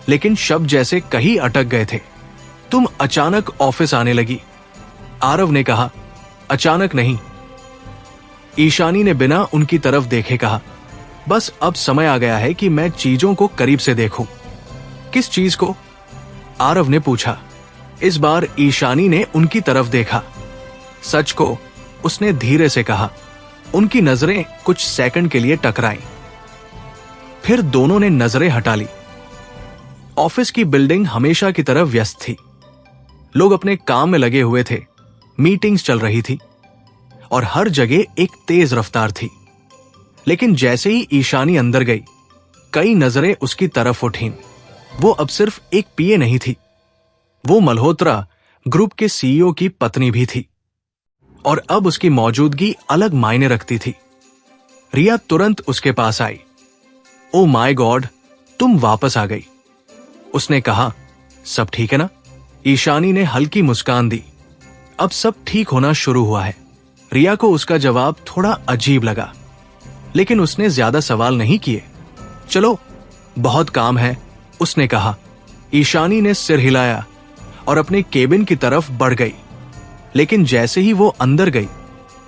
लेकिन शब्द जैसे कहीं अटक गए थे। तुम अचानक ऑफिस आने लगी, आरव ने कहा। अचानक नहीं, ईशानी ने बिना उनकी तरफ देखे कहा। बस अब समय आ गया है कि मैं चीजों को करीब से देखूं। किस चीज को? आरव ने पूछा। इस बार ईशानी ने उनकी तरफ देखा। सच को, उसने धीरे से कहा। उनकी नजरें कुछ सेकंड के लिए टकराईं, फिर दोनों ने नजरें हटा ली। ऑफिस की बिल्डिंग हमेशा की तरह व्यस्त थी। लोग अपने काम में लगे हुए थे, मीटिंग्स चल रही थी और हर जगह एक तेज रफ्तार थी। लेकिन जैसे ही ईशानी अंदर गई, कई नजरें उसकी तरफ उठीं। वो अब सिर्फ एक पीए नहीं थी, वो मल्होत्रा ग्रुप के सीईओ की पत्नी भी थी और अब उसकी मौजूदगी अलग मायने रखती थी। रिया तुरंत उसके पास आई। ओ माय गॉड, तुम वापस आ गई, उसने कहा। सब ठीक है ना? ईशानी ने हल्की मुस्कान दी। अब सब ठीक होना शुरू हुआ है। रिया को उसका जवाब थोड़ा अजीब लगा, लेकिन उसने ज्यादा सवाल नहीं किए। चलो, बहुत काम है, उसने कहा। ईशानी ने सिर हिलाया और अपने केबिन की तरफ बढ़ गई, लेकिन जैसे ही वो अंदर गई,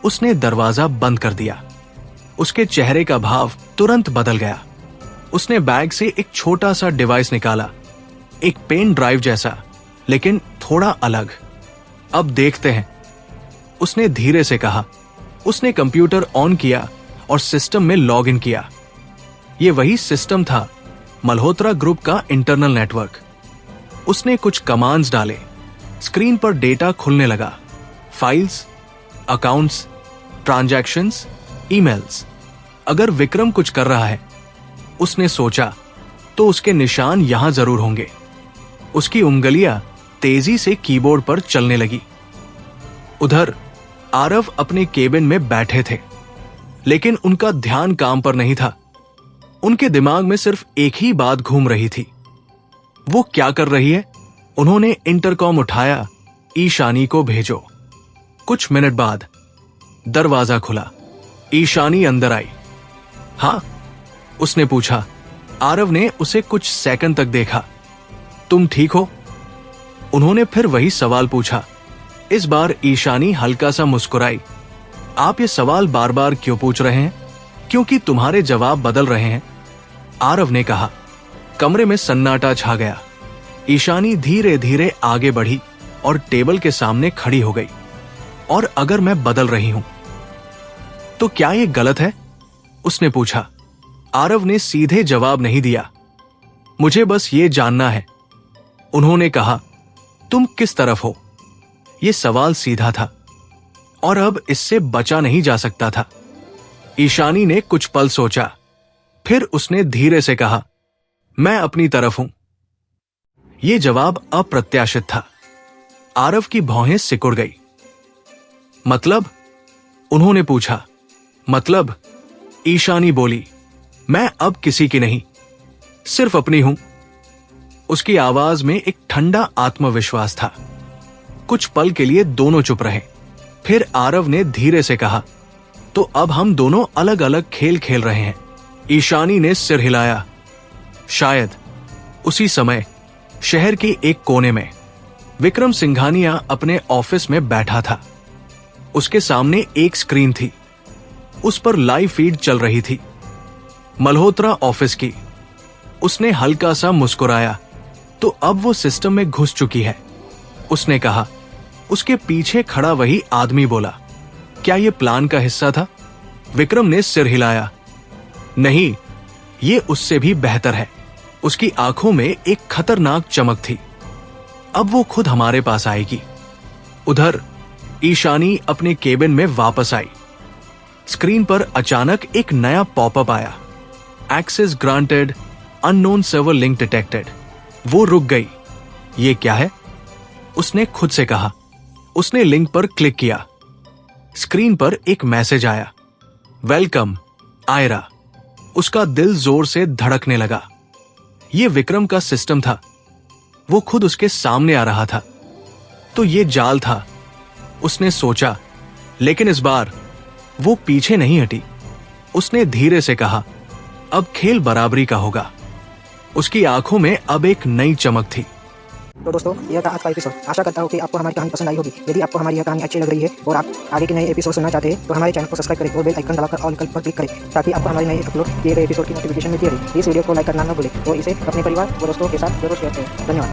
उसने दरवाजा बंद कर दिया। उसके चेहरे का भाव तुरंत बदल गया। उसने बैग से एक छोटा सा डिवाइस निकाला, एक पेन ड्राइव जैसा, लेकिन थोड़ा अलग। अब देखते हैं, उसने धीरे से कहा। उसने कंप्यूटर ऑन किया और सिस्टम में लॉग इन किया। यह वही सिस्टम था, मल्होत्रा ग्रुप का इंटरनल नेटवर्क। उसने कुछ कमांड्स डाले, स्क्रीन पर डेटा खुलने लगा। Files, accounts, transactions, emails. अगर विक्रम कुछ कर रहा है, उसने सोचा, तो उसके निशान यहां जरूर होंगे। उसकी उंगलियां तेजी से कीबोर्ड पर चलने लगी। उधर आरव अपने केबिन में बैठे थे, लेकिन उनका ध्यान काम पर नहीं था। उनके दिमाग में सिर्फ एक ही बात घूम रही थी। वो क्या कर रही है? उन्होंने इंटरकॉम उठाया। ईशानी को भेजो। कुछ मिनट बाद दरवाजा खुला। ईशानी अंदर आई। हाँ, उसने पूछा। आरव ने उसे कुछ सेकंड तक देखा। तुम ठीक हो? उन्होंने फिर वही सवाल पूछा। इस बार ईशानी हल्का सा मुस्कुराई। आप ये सवाल बार बार क्यों पूछ रहे हैं? क्योंकि तुम्हारे जवाब बदल रहे हैं, आरव ने कहा। कमरे में सन्नाटा छा गया। ईशानी धीरे धीरे आगे बढ़ी और टेबल के सामने खड़ी हो गई। और अगर मैं बदल रही हूं, तो क्या ये गलत है? उसने पूछा। आरव ने सीधे जवाब नहीं दिया। मुझे बस ये जानना है, उन्होंने कहा। तुम किस तरफ हो? यह सवाल सीधा था और अब इससे बचा नहीं जा सकता था। ईशानी ने कुछ पल सोचा, फिर उसने धीरे से कहा, मैं अपनी तरफ हूं। यह जवाब अप्रत्याशित था। आरव की भौहें सिकुड़ गई। मतलब? उन्होंने पूछा। मतलब? ईशानी बोली, मैं अब किसी की नहीं, सिर्फ अपनी हूं। उसकी आवाज में एक ठंडा आत्मविश्वास था। कुछ पल के लिए दोनों चुप रहे। फिर आरव ने धीरे से कहा, तो अब हम दोनों अलग अलग खेल खेल रहे हैं। ईशानी ने सिर हिलाया। शायद उसी समय शहर के एक कोने में विक्रम सिंघानिया अपने ऑफिस में बैठा था। उसके सामने एक स्क्रीन थी, उस पर लाइव फीड चल रही थी, मल्होत्रा ऑफिस की। उसने हल्का सा मुस्कुराया। तो अब वो सिस्टम में घुस चुकी है, उसने कहा। उसके पीछे खड़ा वही आदमी बोला, क्या यह प्लान का हिस्सा था? विक्रम ने सिर हिलाया। नहीं, ये उससे भी बेहतर है। उसकी आंखों में एक खतरनाक चमक थी। अब वो खुद हमारे पास आएगी। उधर ईशानी अपने केबिन में वापस आई। स्क्रीन पर अचानक एक नया पॉपअप आया, access granted, unknown server link detected. वो रुक गई। ये क्या है? उसने खुद से कहा। उसने लिंक पर क्लिक किया। स्क्रीन पर एक मैसेज आया, वेलकम आयरा। उसका दिल जोर से धड़कने लगा। यह विक्रम का सिस्टम था। वो खुद उसके सामने आ रहा था। तो ये जाल था, उसने सोचा। लेकिन इस बार वो पीछे नहीं हटी। उसने धीरे से कहा, अब खेल बराबरी का होगा। उसकी आंखों में अब एक नई चमक थी। तो दोस्तों, यह था आज का एपिसोड। आशा करता हूँ कि आपको हमारी कहानी पसंद आई होगी। यदि आपको हमारी यह कहानी अच्छी लग रही है और आप आगे के नए एपिसोड सुनना चाहते हैं तो हमारे चैनल को सब्सक्राइब करें और बेल आइकन दबाकर ऑल विकल्प पर क्लिक करें ताकि आपको हमारे नए अपलोड किए गए एपिसोड की नोटिफिकेशन मिलती रहे। इस वीडियो को लाइक करना न भूलें और इसे अपने परिवार और दोस्तों के साथ जरूर शेयर करें। धन्यवाद।